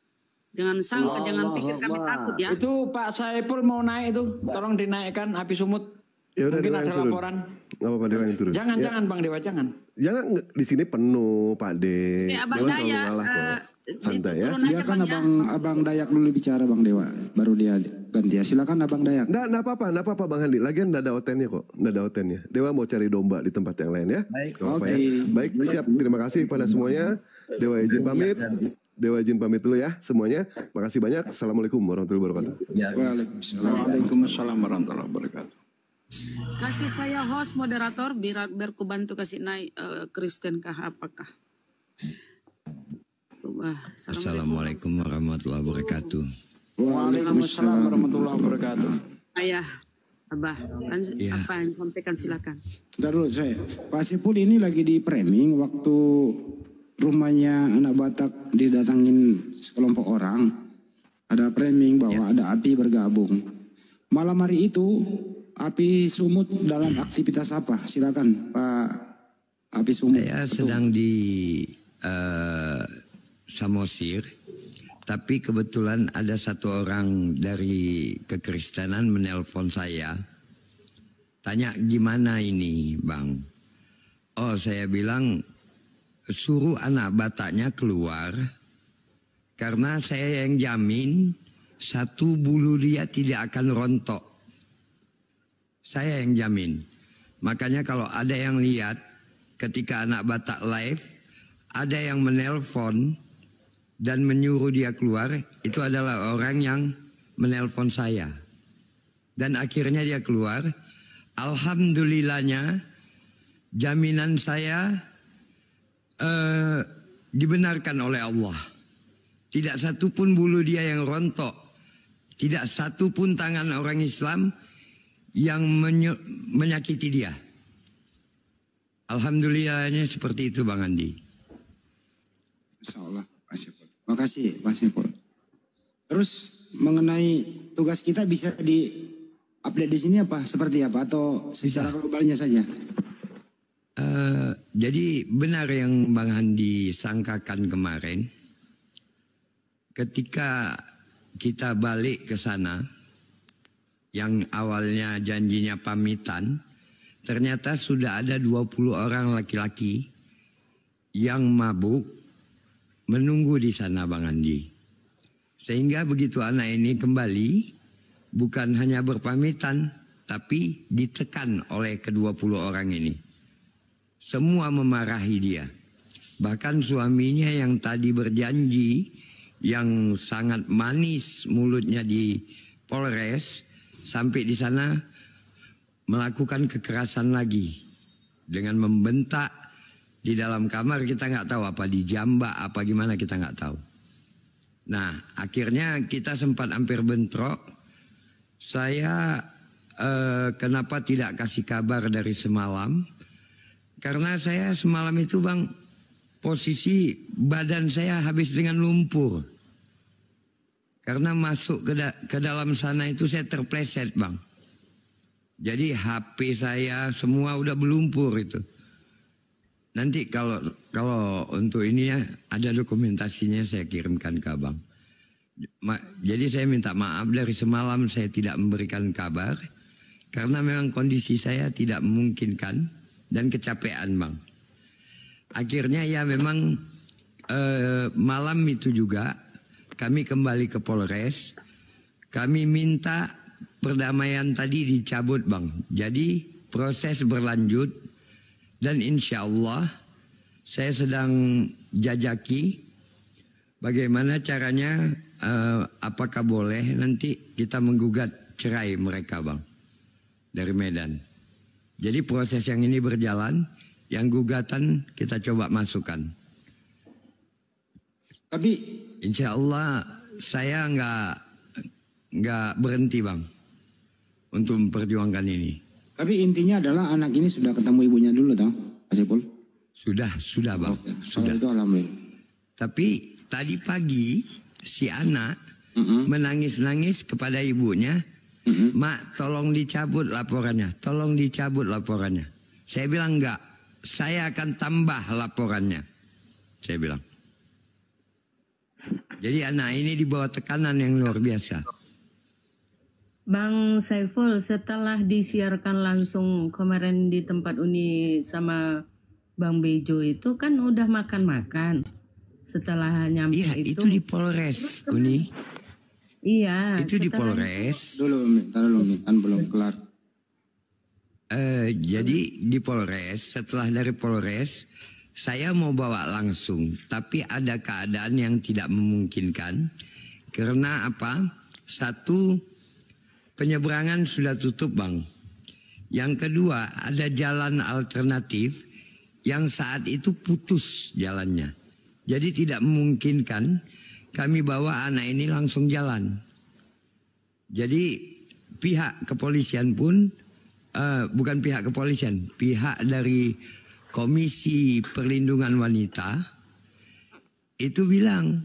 Jangan pikir kami takut ya. Itu Pak Saiful mau naik itu, tolong dinaikkan api sumut. Ya udah, mungkin Dewa ada turun. laporan. Nggak apa-apa, Dewa yang turun. Jangan, ya. jangan Bang Dewa, jangan. Jangan, di sini penuh Pak De. Oke, Abang Dewa selalu Daya, ngalah kok. Santai ya. turun aja, Biarkan Bang, ya. Abang Dayak dulu bicara Bang Dewa, baru dia ganti ya. Silakan Abang Dayak. Nggak apa-apa Bang Handi. Lagian nggak ada otennya kok, nggak ada otennya. Dewa mau cari domba di tempat yang lain ya. Baik. Nggak apa-apa Oke. ya. Baik, siap. Terima kasih pada semuanya. Dewa izin pamit. Dewa izin pamit dulu ya semuanya. Makasih banyak. Assalamualaikum warahmatullahi wabarakatuh. Ya, Waalaikumsalam. Waalaikumsalam warahmatullahi wabarakatuh. Kasih saya host moderator biar ku bantu kasih naik Kristen kah apakah? Assalamualaikum warahmatullahi wabarakatuh. Waalaikumsalam warahmatullahi wabarakatuh. Ayah, Abah, Iya. apa yang sampaikan silakan. Ntar dulu saya. Pak Sipul ini lagi di framing waktu rumahnya anak Batak didatangin sekelompok orang. Ada framing bahwa ada api bergabung. Malam hari itu api sumut dalam aktivitas apa? Silakan Pak Api Sumut. Saya sedang di Samosir, tapi kebetulan ada satu orang dari kekristenan menelpon saya, tanya gimana ini bang. Oh saya bilang suruh anak Bataknya keluar, karena saya yang jamin satu bulu dia tidak akan rontok. Saya yang jamin. Makanya kalau ada yang lihat ketika anak Batak live, ada yang menelpon dan menyuruh dia keluar, itu adalah orang yang menelpon saya. Dan akhirnya dia keluar. Alhamdulillahnya jaminan saya dibenarkan oleh Allah. Tidak satu pun bulu dia yang rontok. Tidak satu pun tangan orang Islam yang menyakiti dia. Alhamdulillahnya seperti itu Bang Andi. Insyaallah. Makasih Pak Saiful. Terus mengenai tugas kita bisa di-update di sini apa? Seperti apa? Atau secara globalnya saja? Jadi benar yang Bang Handi sangkakan kemarin. Ketika kita balik ke sana, yang awalnya janjinya pamitan, ternyata sudah ada 20 orang laki-laki yang mabuk menunggu di sana Bang Andi. Sehingga begitu anak ini kembali, bukan hanya berpamitan, tapi ditekan oleh ke-20 orang ini. Semua memarahi dia. Bahkan suaminya yang tadi berjanji, yang sangat manis mulutnya di Polres, sampai di sana melakukan kekerasan lagi. Dengan membentak di dalam kamar, kita nggak tahu apa dijambak, apa gimana kita nggak tahu. Nah akhirnya kita sempat hampir bentrok. Saya kenapa tidak kasih kabar dari semalam? Karena saya semalam itu Bang, posisi badan saya habis dengan lumpur. Karena masuk ke dalam sana itu saya terpleset Bang. Jadi HP saya semua udah berlumpur itu. Nanti kalau untuk ini ya ada dokumentasinya saya kirimkan ke Abang. Jadi saya minta maaf dari semalam saya tidak memberikan kabar. Karena memang kondisi saya tidak memungkinkan dan kecapean Bang. Akhirnya ya memang malam itu juga kami kembali ke Polres. Kami minta perdamaian tadi dicabut Bang. Jadi proses berlanjut. Dan insya Allah saya sedang jajaki bagaimana caranya, apakah boleh nanti kita menggugat cerai mereka Bang dari Medan. Jadi proses yang ini berjalan, yang gugatan kita coba masukkan. Tapi insya Allah saya nggak berhenti Bang untuk memperjuangkan ini. Tapi intinya adalah anak ini sudah ketemu ibunya dulu toh, Pak Saiful? Sudah Bang. Oke. Sudah. Itu alhamdulillah. Tapi tadi pagi si anak menangis-nangis kepada ibunya, Mak tolong dicabut laporannya, tolong dicabut laporannya. Saya bilang enggak, saya akan tambah laporannya. Saya bilang. Jadi anak ini di bawah tekanan yang luar biasa. Bang Saiful, setelah disiarkan langsung kemarin di tempat Uni sama Bang Bejo itu kan udah makan-makan. Setelah nyampe itu di Polres Uni. Iya. Itu di Polres. Dulu, kan belum kelar. Jadi di Polres, setelah dari Polres, saya mau bawa langsung. Tapi ada keadaan yang tidak memungkinkan. Karena apa? Satu, penyeberangan sudah tutup Bang. Yang kedua, ada jalan alternatif yang saat itu putus jalannya. Jadi tidak memungkinkan kami bawa anak ini langsung jalan. Jadi pihak kepolisian pun, bukan pihak kepolisian, pihak dari Komisi Perlindungan Wanita itu bilang,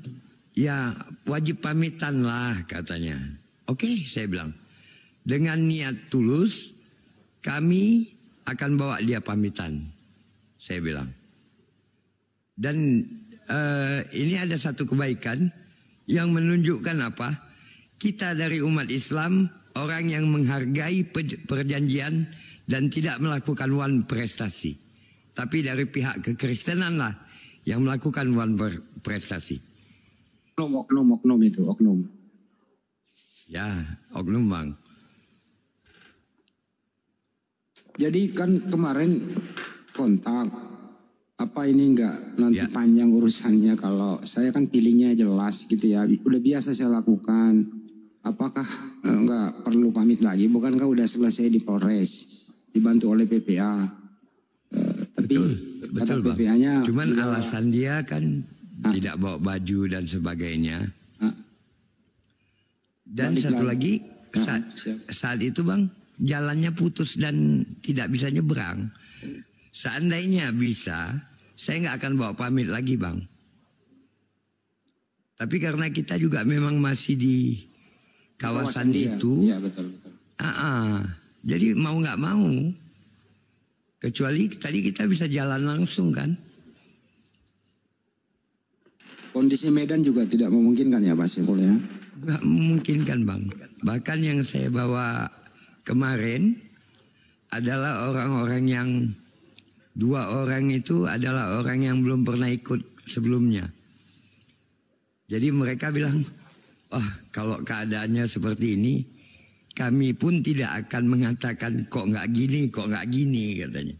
ya wajib pamitan lah katanya. Oke, saya bilang. Dengan niat tulus, kami akan bawa dia pamitan. Saya bilang. Dan ini ada satu kebaikan yang menunjukkan apa? Kita dari umat Islam orang yang menghargai perjanjian dan tidak melakukan wan prestasi. Tapi dari pihak kekristenan lah yang melakukan wan prestasi. Oknum itu, oknum. Ya, oknum bang. Jadi kan kemarin kontak, apa ini enggak nanti panjang urusannya kalau saya kan pilihnya jelas gitu ya. Udah biasa saya lakukan. Apakah enggak perlu pamit lagi? Bukankah udah selesai di Polres, dibantu oleh PPA? Tapi betul kata PPA-nya. Cuman alasan dia kan tidak bawa baju dan sebagainya. Dan satu lagi saat itu bang, jalannya putus dan tidak bisa nyebrang. Seandainya bisa, saya nggak akan bawa pamit lagi bang. Tapi karena kita juga memang masih di kawasan itu, ya, betul. Jadi mau nggak mau, kecuali tadi kita bisa jalan langsung kan. Kondisi Medan juga tidak memungkinkan ya Pak Syekh ya? Nggak memungkinkan bang. Bahkan yang saya bawa kemarin adalah orang-orang yang 2 orang itu adalah orang yang belum pernah ikut sebelumnya. Jadi mereka bilang, kalau keadaannya seperti ini, kami pun tidak akan mengatakan kok nggak gini katanya.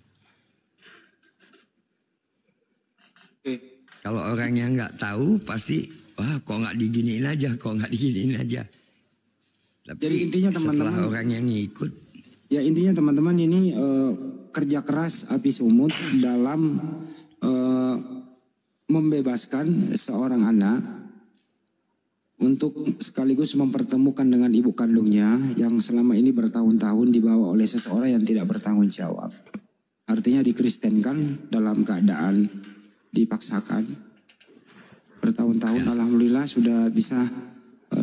Kalau orang yang nggak tahu pasti, kok nggak diginiin aja. Tapi jadi intinya teman-teman, setelah orang yang ngikut, ya intinya teman-teman ini kerja keras api sumut dalam membebaskan seorang anak untuk sekaligus mempertemukan dengan ibu kandungnya yang selama ini bertahun-tahun dibawa oleh seseorang yang tidak bertanggung jawab. Artinya dikristenkan dalam keadaan dipaksakan. Bertahun-tahun alhamdulillah sudah bisa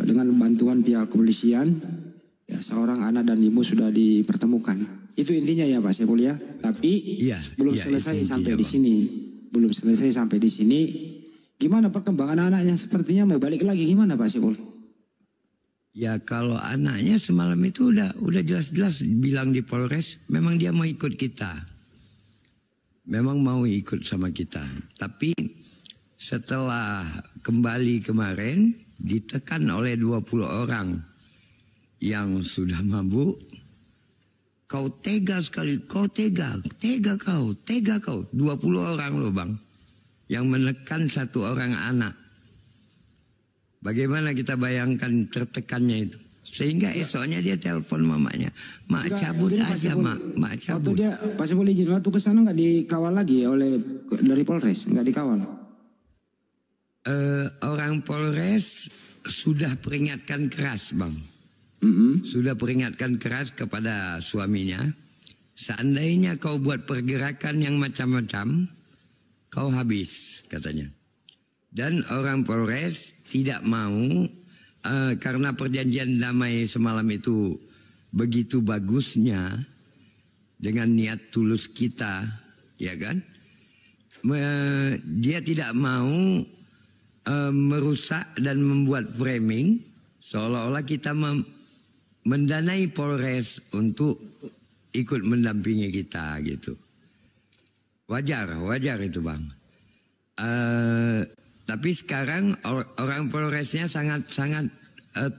dengan bantuan pihak kepolisian, ya seorang anak dan ibu sudah dipertemukan. Itu intinya ya Pak Syekh ya. Tapi belum selesai sampai di sini. Belum selesai sampai di sini. Gimana perkembangan anaknya? Sepertinya mau balik lagi, gimana Pak Syekh? Ya kalau anaknya semalam itu udah jelas-jelas bilang di Polres, memang dia mau ikut kita. Memang mau ikut sama kita. Tapi setelah kembali kemarin ditekan oleh 20 orang yang sudah mabuk. Kau tega sekali, kau tega kau. 20 orang loh bang, yang menekan 1 orang anak. Bagaimana kita bayangkan tertekannya itu. Sehingga esoknya dia telepon mamanya, mak cabut aja mak cabut. Waktu dia Pak Syekh izin waktu ke sana nggak dikawal lagi oleh dari Polres, nggak dikawal? Orang Polres sudah peringatkan keras bang. Sudah peringatkan keras kepada suaminya. Seandainya kau buat pergerakan yang macam-macam, kau habis katanya. Dan orang Polres tidak mau karena perjanjian damai semalam itu begitu bagusnya dengan niat tulus kita, ya kan? Dia tidak mau merusak dan membuat framing seolah-olah kita mendanai Polres untuk ikut mendampingi kita gitu. Wajar itu bang. Tapi sekarang orang Polresnya sangat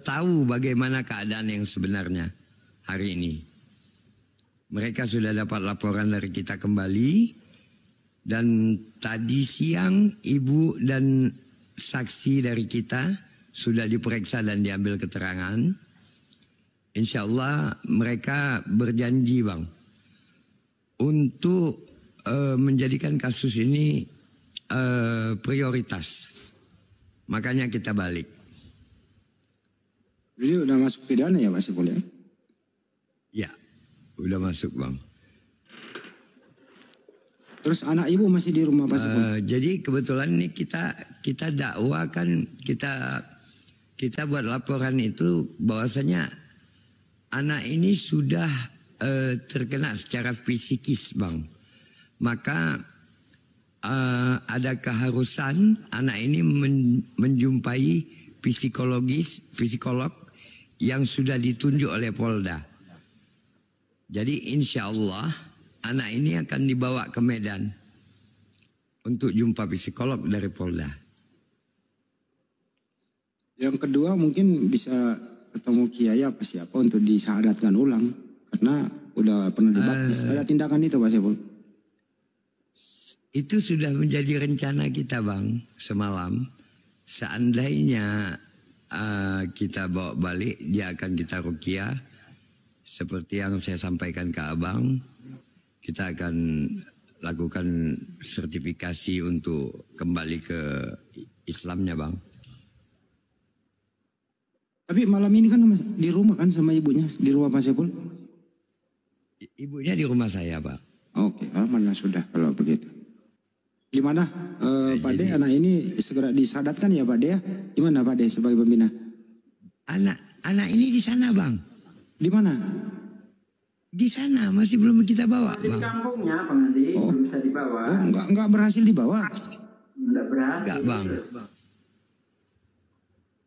tahu bagaimana keadaan yang sebenarnya hari ini. Mereka sudah dapat laporan dari kita kembali. Dan tadi siang ibu dan saksi dari kita sudah diperiksa dan diambil keterangan. Insya Allah mereka berjanji bang untuk menjadikan kasus ini prioritas. Makanya kita balik. Jadi udah masuk pidana ya Pak Syekh ya? Ya, udah masuk bang. Terus anak ibu masih di rumah Pak Syekh? Jadi kebetulan ini kita dakwah kan, kita buat laporan itu bahwasanya anak ini sudah terkena secara fisikis bang. Maka ada keharusan anak ini menjumpai psikolog yang sudah ditunjuk oleh Polda. Jadi insya Allah anak ini akan dibawa ke Medan untuk jumpa psikolog dari Polda. Yang kedua mungkin bisa ketemu kiai apa siapa untuk disyahadatkan ulang karena udah pernah dibaptis. Ada tindakan itu Pak Saiful? Itu sudah menjadi rencana kita Bang semalam. Seandainya kita bawa balik, dia akan kita ruqyah. Seperti yang saya sampaikan ke Abang, kita akan lakukan sertifikasi untuk kembali ke Islamnya Bang. Tapi malam ini kan di rumah kan sama ibunya, di rumah Pak Saiful? Ibunya di rumah saya Pak. Oke, alhamdulillah sudah kalau begitu. Gimana Pak De, anak ini segera disadatkan ya Pak De ya? Gimana Pak De sebagai pembina? Anak ini di sana Bang. Di mana? Di sana masih belum kita bawa Di Bang. kampungnya Bang Andi, belum bisa dibawa. Oh, enggak berhasil dibawa. Enggak berhasil. Enggak Bang.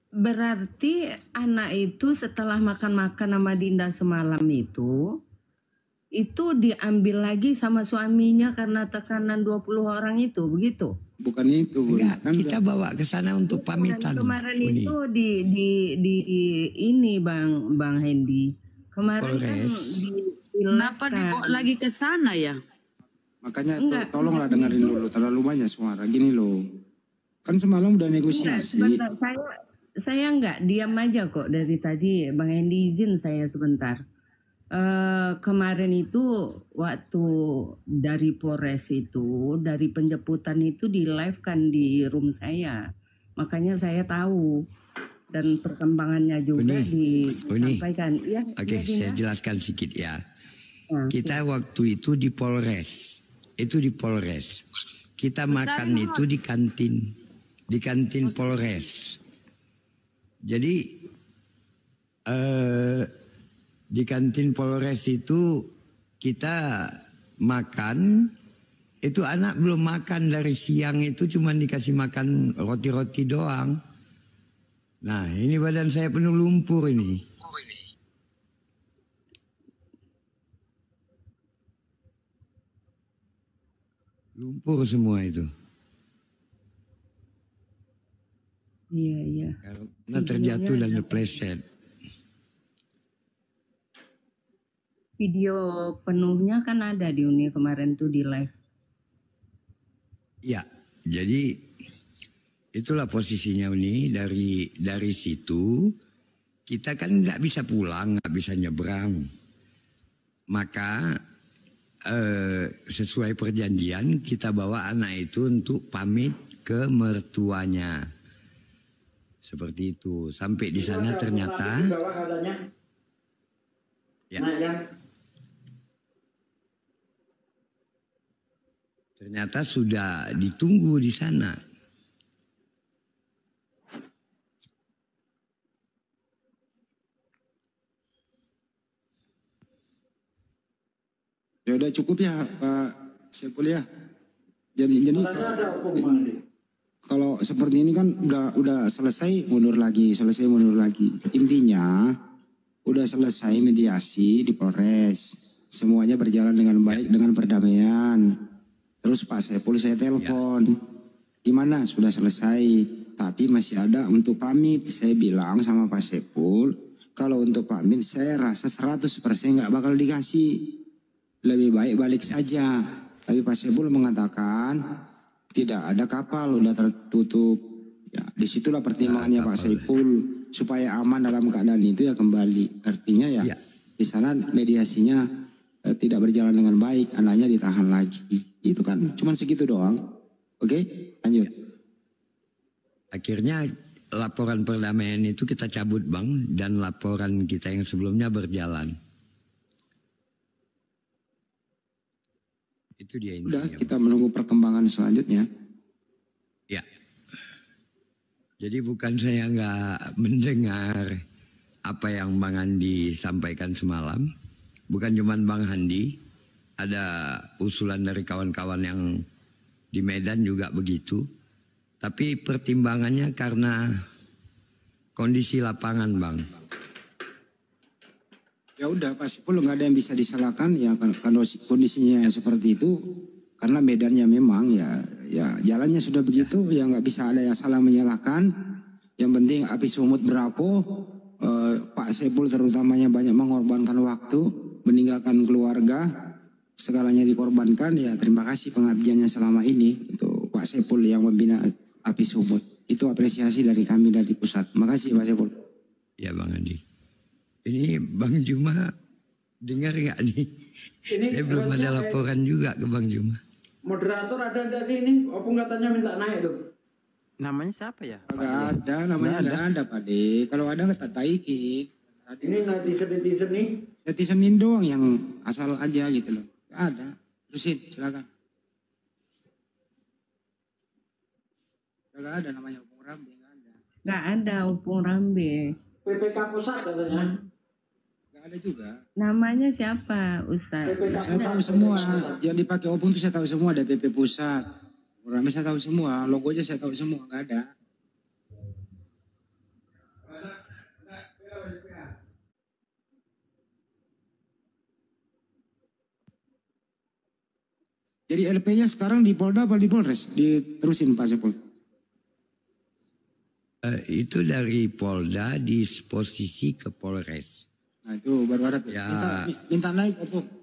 Berarti anak itu setelah makan-makan sama Dinda semalam itu diambil lagi sama suaminya karena tekanan 20 orang itu, begitu? Bukan itu, Bu. Enggak, kita bawa ke sana untuk pamitan. Kemarin itu di ini Bang Hendy. Kemarin kan Kenapa dibawa lagi ke sana ya? Makanya tolonglah dengerin dulu, terlalu banyak suara. Gini loh, kan semalam udah negosiasi. Sebentar, saya enggak diam aja kok dari tadi. Bang Hendy izin saya sebentar. Kemarin itu waktu dari Polres itu, dari penjemputan itu di live kan di room saya. Makanya saya tahu dan perkembangannya juga disampaikan. Ya, Oke, saya jelaskan sedikit ya. Kita waktu itu di Polres. Itu di Polres. Kita makan itu di kantin Polres. Jadi di kantin Polres itu kita makan, itu anak belum makan dari siang itu cuma dikasih makan roti-roti doang. Nah ini badan saya penuh lumpur ini. Lumpur semua itu. Iya. Karena terjatuh dan terpleset. Video penuhnya kan ada di Uni kemarin tuh di live. Ya, jadi itulah posisinya Uni. Dari situ kita kan nggak bisa pulang, nggak bisa nyebrang. Maka sesuai perjanjian kita bawa anak itu untuk pamit ke mertuanya. Seperti itu. Sampai di sana ternyata. Ya. Ternyata sudah ditunggu di sana. Ya udah cukup ya Pak Saiful ya. Jadi kalau seperti ini kan udah selesai mundur lagi, Intinya udah selesai mediasi di Polres. Semuanya berjalan dengan baik dengan perdamaian. Terus Pak Saiful saya telepon. Gimana? Sudah selesai. Tapi masih ada untuk pamit. Saya bilang sama Pak Saiful, kalau untuk pamit saya rasa 100% nggak bakal dikasih. Lebih baik balik saja. Tapi Pak Saiful mengatakan tidak ada kapal, udah tertutup. Ya, disitulah pertimbangannya Pak Saiful supaya aman dalam keadaan itu ya kembali. Artinya ya di sana mediasinya tidak berjalan dengan baik, anaknya ditahan lagi. Itu kan cuma segitu doang. Oke, lanjut. Akhirnya laporan perdamaian itu kita cabut Bang, dan laporan kita yang sebelumnya berjalan. Itu dia intinya. Udah, kita menunggu perkembangan selanjutnya. Ya. Jadi bukan saya nggak mendengar apa yang Bang Andi sampaikan semalam. Bukan cuma Bang Andi, ada usulan dari kawan-kawan yang Di Medan juga begitu. Tapi pertimbangannya karena kondisi lapangan, Bang. Ya udah, Pak Saiful nggak ada yang bisa disalahkan ya kalau kondisinya seperti itu, karena medannya memang ya jalannya sudah begitu, ya nggak bisa ada yang salah menyalahkan. Yang penting api sumut berapo, Pak Saiful terutamanya banyak mengorbankan waktu, meninggalkan keluarga, segalanya dikorbankan. Ya terima kasih pengabdiannya selama ini untuk Pak Saiful yang membina api sumut. Itu apresiasi dari kami dari pusat. Makasih Pak Saiful. Ya Bang Andi. Ini Bang Juma dengar nggak nih? Saya belum ada laporan juga ke Bang Juma. Moderator ada nggak sih ini? Opung katanya minta naik tuh. Namanya siapa ya? Nggak ada, namanya nggak ada Pak De. Kalau ada kita taikin. Ini netizen nih. Netizenin doang yang asal aja gitu loh. Nggak ada. Terusin, silakan. Nggak ada namanya Opung Rambe, nggak ada. Nggak ada Opung Rambe. PPK pusat katanya. Nggak ada juga. Namanya siapa Ustaz? Saya tahu semua. Yang dipakai Opung itu saya tahu semua. Ada PP Pusat. Rambe saya tahu semua. Logonya saya tahu semua. Nggak ada. Jadi LP-nya sekarang di Polda apa di Polres? Diterusin Pak Saiful. Itu dari Polda disposisi ke Polres. Nah itu baru ada. Ya. Minta naik Opung.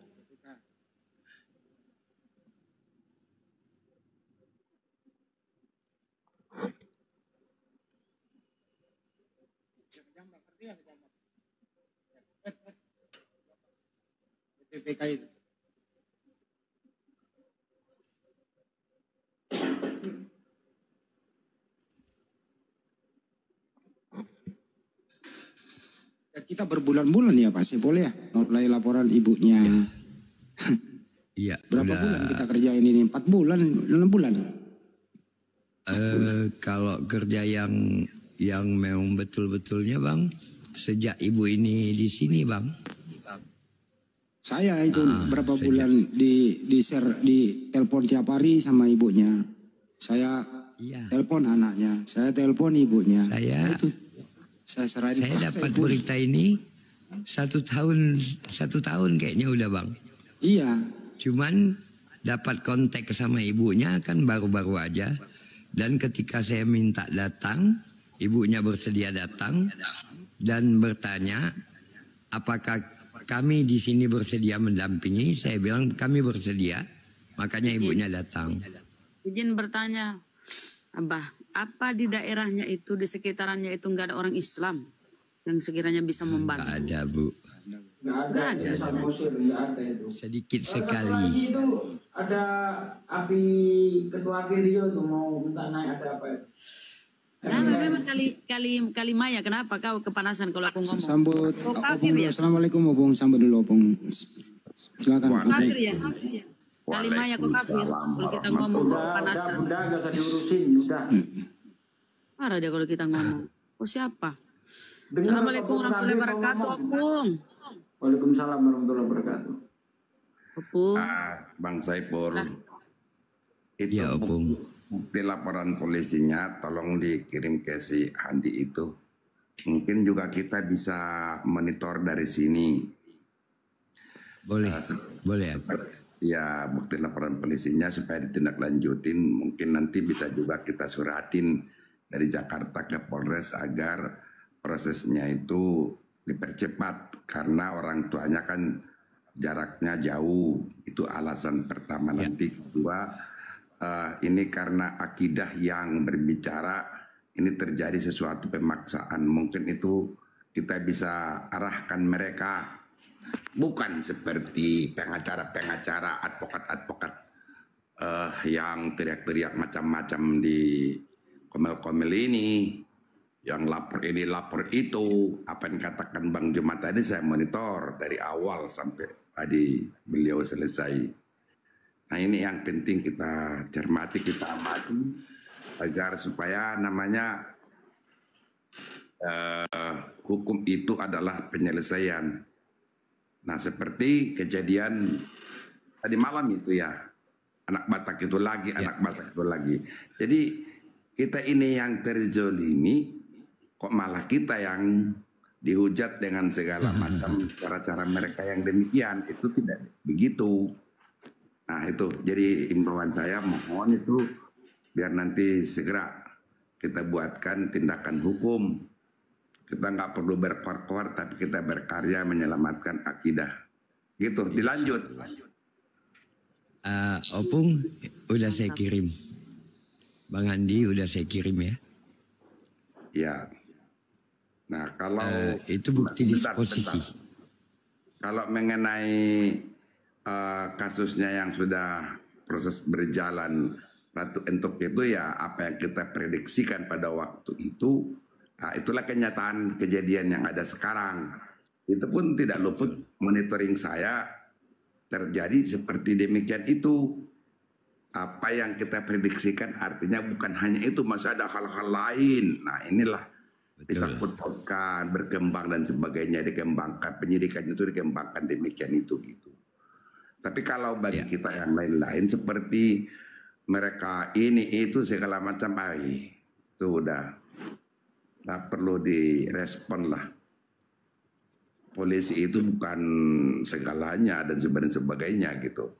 PPK itu. Kita berbulan-bulan ya Pak Saiful ya, mulai laporan ibunya. Iya. Berapa bulan kita kerjain ini? 4 bulan, 6 bulan? Kalau kerja yang memang betul-betulnya Bang, sejak ibu ini di sini Bang. Saya itu berapa bulan di share, di telepon tiap hari sama ibunya. Saya telepon anaknya, saya telepon ibunya. Saya dapat berita ini 1 tahun kayaknya udah Bang. Iya. Cuman dapat kontak sama ibunya kan baru-baru aja. Dan ketika saya minta datang, ibunya bersedia datang dan bertanya apakah kami di sini bersedia mendampingi. Saya bilang kami bersedia, makanya ibunya datang. Izin bertanya, Abah, apa di daerahnya itu, di sekitarannya itu nggak ada orang Islam yang sekiranya bisa membantu? Nggak ada Bu. Nggak ada. Nggak ada itu. Sedikit sekali. Lagi itu ada api ketua api Rio tuh mau minta naik, ada apa itu? Kenapa memang kali Maya, kenapa kau kepanasan kalau aku ngomong? Sambut Opung dulu. Ya? Assalamualaikum Opung, sambut dulu Opung. Silakan. Kafir ya? Kali Maya kok kafir kalau kita ngomong kepanasan. Udah gak usah diurusin, udah. Marah dia kalau kita ngomong. Oh siapa? Assalamualaikum warahmatullahi wabarakatuh Opung. Waalaikumsalam warahmatullahi wabarakatuh. Opung. Bang Saiful. Itu ya, Opung. Bukti laporan polisinya tolong dikirim ke si Handi itu. Mungkin juga kita bisa monitor dari sini. Boleh, boleh. Ya, bukti laporan polisinya supaya ditindaklanjutin. Mungkin nanti bisa juga kita suratin dari Jakarta ke Polres agar prosesnya itu dipercepat. Karena orang tuanya kan jaraknya jauh. Itu alasan pertama. Nanti kedua, ini karena akidah yang berbicara, ini terjadi sesuatu pemaksaan. Mungkin itu kita bisa arahkan mereka. Bukan seperti pengacara-pengacara, advokat-advokat yang teriak-teriak macam-macam di komel-komel ini. Yang lapor ini, lapor itu. Apa yang katakan Bang Juma tadi saya monitor dari awal sampai tadi beliau selesai. Nah ini yang penting kita cermati, kita amati agar supaya namanya hukum itu adalah penyelesaian. Nah seperti kejadian tadi malam itu ya, anak Batak itu lagi, anak Batak itu lagi. Jadi kita ini yang terzolimi, kok malah kita yang dihujat dengan segala macam cara-cara mereka yang demikian. Itu tidak begitu. Nah itu, jadi imbauan saya mohon itu biar nanti segera kita buatkan tindakan hukum. Kita nggak perlu berkoar-koar, tapi kita berkarya menyelamatkan akidah. Gitu, dilanjut. Opung udah saya kirim. Bang Andi udah saya kirim ya. Ya. Nah kalau itu bukti disposisi. Kalau mengenai kasusnya yang sudah proses berjalan Ratu Entok itu ya apa yang kita prediksikan pada waktu itu, nah, itulah kenyataan kejadian yang ada sekarang. Itu pun tidak luput monitoring saya terjadi seperti demikian itu. Apa yang kita prediksikan artinya bukan hanya itu, masih ada hal-hal lain. Nah inilah disangkut-pautkan, berkembang dan sebagainya, dikembangkan, penyidikan itu dikembangkan demikian itu gitu. Tapi kalau bagi kita yang lain-lain seperti mereka ini itu segala macam, itu udah perlu direspon lah. Polisi itu bukan segalanya dan sebagainya gitu.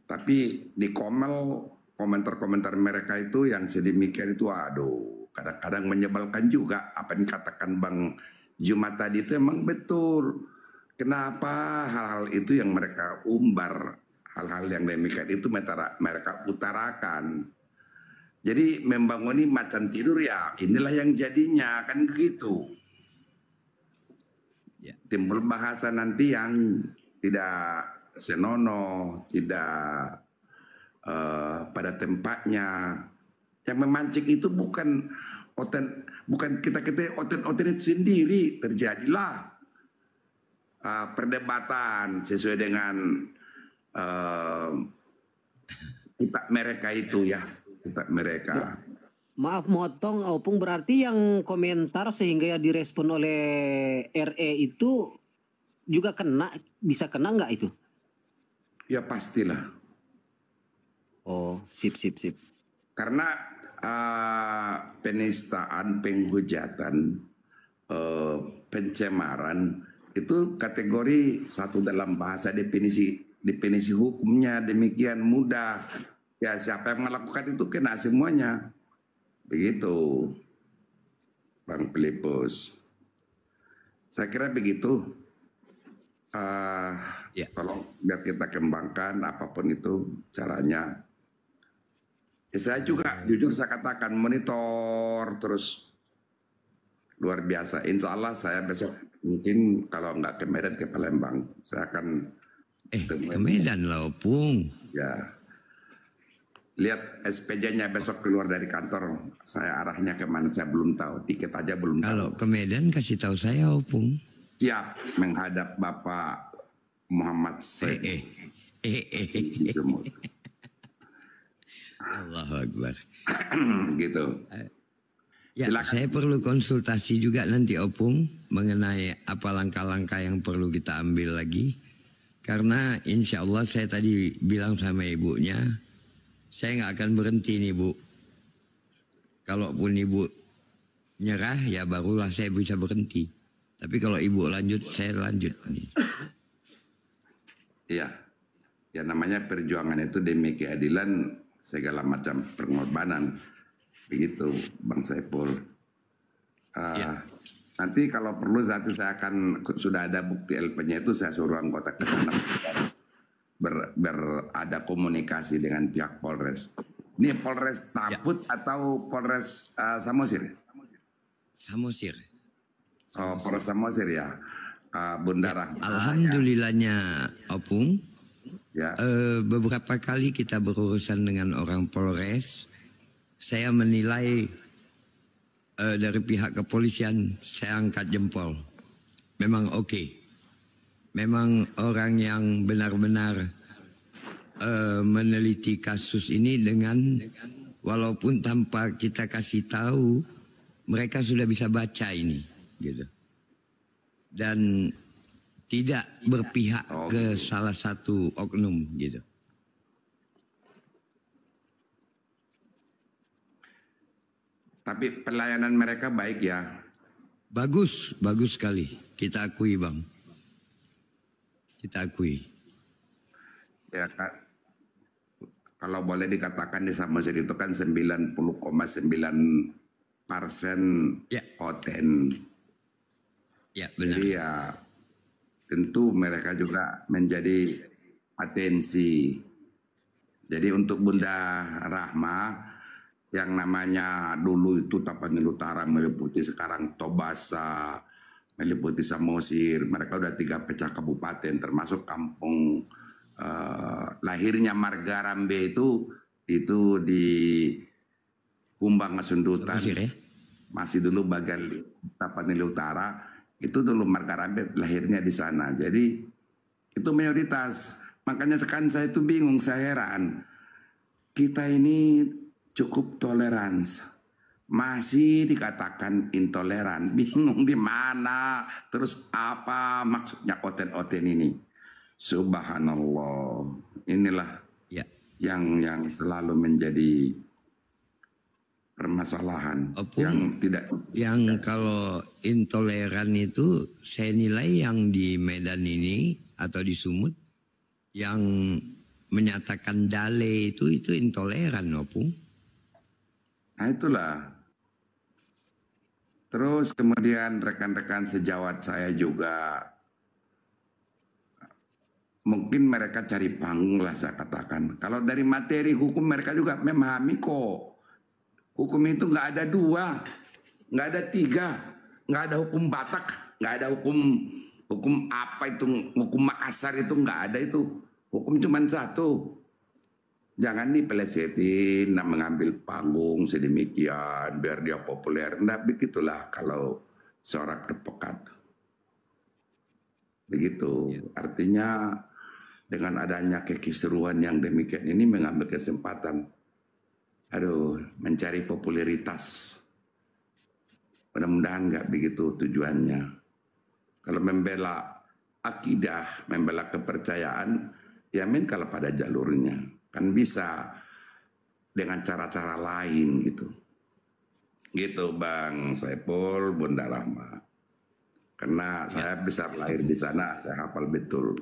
Tapi di komentar-komentar mereka itu yang sedemikian itu aduh kadang-kadang menyebalkan juga. Apa yang dikatakan Bang Jumat tadi itu emang betul. Kenapa hal-hal itu yang mereka umbar, hal-hal yang demikian itu mereka utarakan. Jadi membangun macan tidur ya inilah yang jadinya kan begitu. Timbul bahasa nanti yang tidak senonoh, tidak pada tempatnya. Yang memancing itu bukan kita oten itu sendiri. Terjadilah perdebatan sesuai dengan kitab mereka itu ya, kitab mereka. Maaf motong, Opung, berarti yang komentar sehingga ya direspon oleh RE itu juga bisa kena nggak itu? Ya pastilah. Oh, sip. Karena penistaan, penghujatan, pencemaran itu kategori satu dalam bahasa definisi hukumnya demikian mudah. Ya siapa yang melakukan itu kena semuanya. Begitu, Bang Filipus. Saya kira begitu. Kalau biar kita kembangkan apapun itu caranya. Saya juga jujur saya katakan monitor terus luar biasa. Insya Allah saya besok mungkin kalau nggak ke Medan ke Palembang saya akan ke Medan lah Opung. Ya. Lihat SPJ-nya besok keluar dari kantor, saya arahnya kemana saya belum tahu, tiket aja belum tahu. Kalau ke Medan kasih tahu saya Opung. Siap menghadap Bapak Muhammad Said. Allahu Akbar. Gitu. Ya, saya perlu konsultasi juga nanti Opung mengenai apa langkah-langkah yang perlu kita ambil lagi. Karena insya Allah saya tadi bilang sama ibunya, saya nggak akan berhenti nih Bu. Kalaupun Ibu nyerah ya barulah saya bisa berhenti. Tapi kalau Ibu lanjut, saya lanjut. Iya, ya namanya perjuangan itu demi keadilan segala macam pengorbanan. Begitu Bang Saiful. Nanti kalau perlu nanti saya akan, sudah ada bukti LP-nya itu saya suruh anggota ke sana. Berada komunikasi dengan pihak Polres. Ini Polres Taput atau Polres Samosir? Samosir. Oh, Polres Samosir ya. Bunda Rahma. Alhamdulillahnya Opung. Ya. Beberapa kali kita berurusan dengan orang Polres. Saya menilai dari pihak kepolisian saya angkat jempol. Memang oke. Memang orang yang benar-benar meneliti kasus ini dengan walaupun tanpa kita kasih tahu mereka sudah bisa baca ini gitu. Dan tidak berpihak ke salah satu oknum gitu. Tapi pelayanan mereka baik ya. Bagus, bagus sekali. Kita akui Bang. Kita akui. Ya Kak, kalau boleh dikatakan di Samosir itu kan 90,9% oten. Ya benar. Jadi ya tentu mereka juga menjadi atensi. Jadi untuk Bunda Rahma yang namanya dulu itu Tapanuli Utara meliputi sekarang Tobasa, meliputi Samosir, mereka udah 3 pecah kabupaten termasuk kampung lahirnya Marga Rambe itu di Kumbang Ngasundutan. Masih dulu bagian Tapanuli Utara, itu dulu Marga Rambe lahirnya di sana. Jadi itu mayoritas. Makanya sekarang saya itu bingung, saya heran. Kita ini cukup toleransi, masih dikatakan intoleran, bingung di mana, terus apa maksudnya oten-oten ini? Subhanallah, inilah yang selalu menjadi permasalahan. Yang kalau intoleran itu saya nilai yang di Medan ini atau di Sumut yang menyatakan dale itu intoleran, Opung. Nah itulah. Terus kemudian rekan-rekan sejawat saya juga, mungkin mereka cari panggung lah saya katakan. Kalau dari materi hukum mereka juga memahami kok. Hukum itu nggak ada 2, nggak ada 3, nggak ada hukum Batak, nggak ada hukum apa itu, hukum Makassar itu nggak ada itu. Hukum cuma 1. Jangan dipelesetin, mengambil panggung sedemikian biar dia populer. Nah begitulah kalau seorang terpekat. Begitu. Artinya dengan adanya kekisruan yang demikian ini mengambil kesempatan. Mencari popularitas. Mudah-mudahan nggak begitu tujuannya. Kalau membela akidah, membela kepercayaan, ya kalau pada jalurnya. Kan bisa dengan cara-cara lain gitu. Gitu Bang Saiful, Bunda Rahma. Karena saya bisa lahir di sana, saya hafal betul.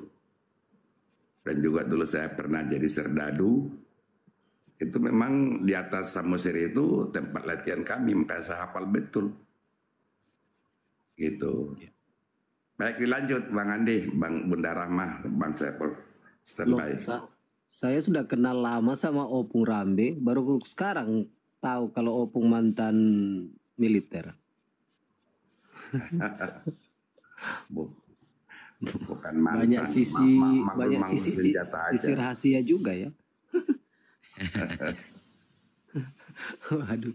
Dan juga dulu saya pernah jadi serdadu. Itu memang di atas Samosir itu tempat latihan kami, makanya saya hafal betul. Gitu. Baik dilanjut Bang Andi, Bang Bunda Rahma, Bang Saiful. Standby. Saya sudah kenal lama sama Opung Rambe, baru sekarang tahu kalau Opung mantan militer. Bukan mantan. Banyak sisi rahasia juga ya. Waduh.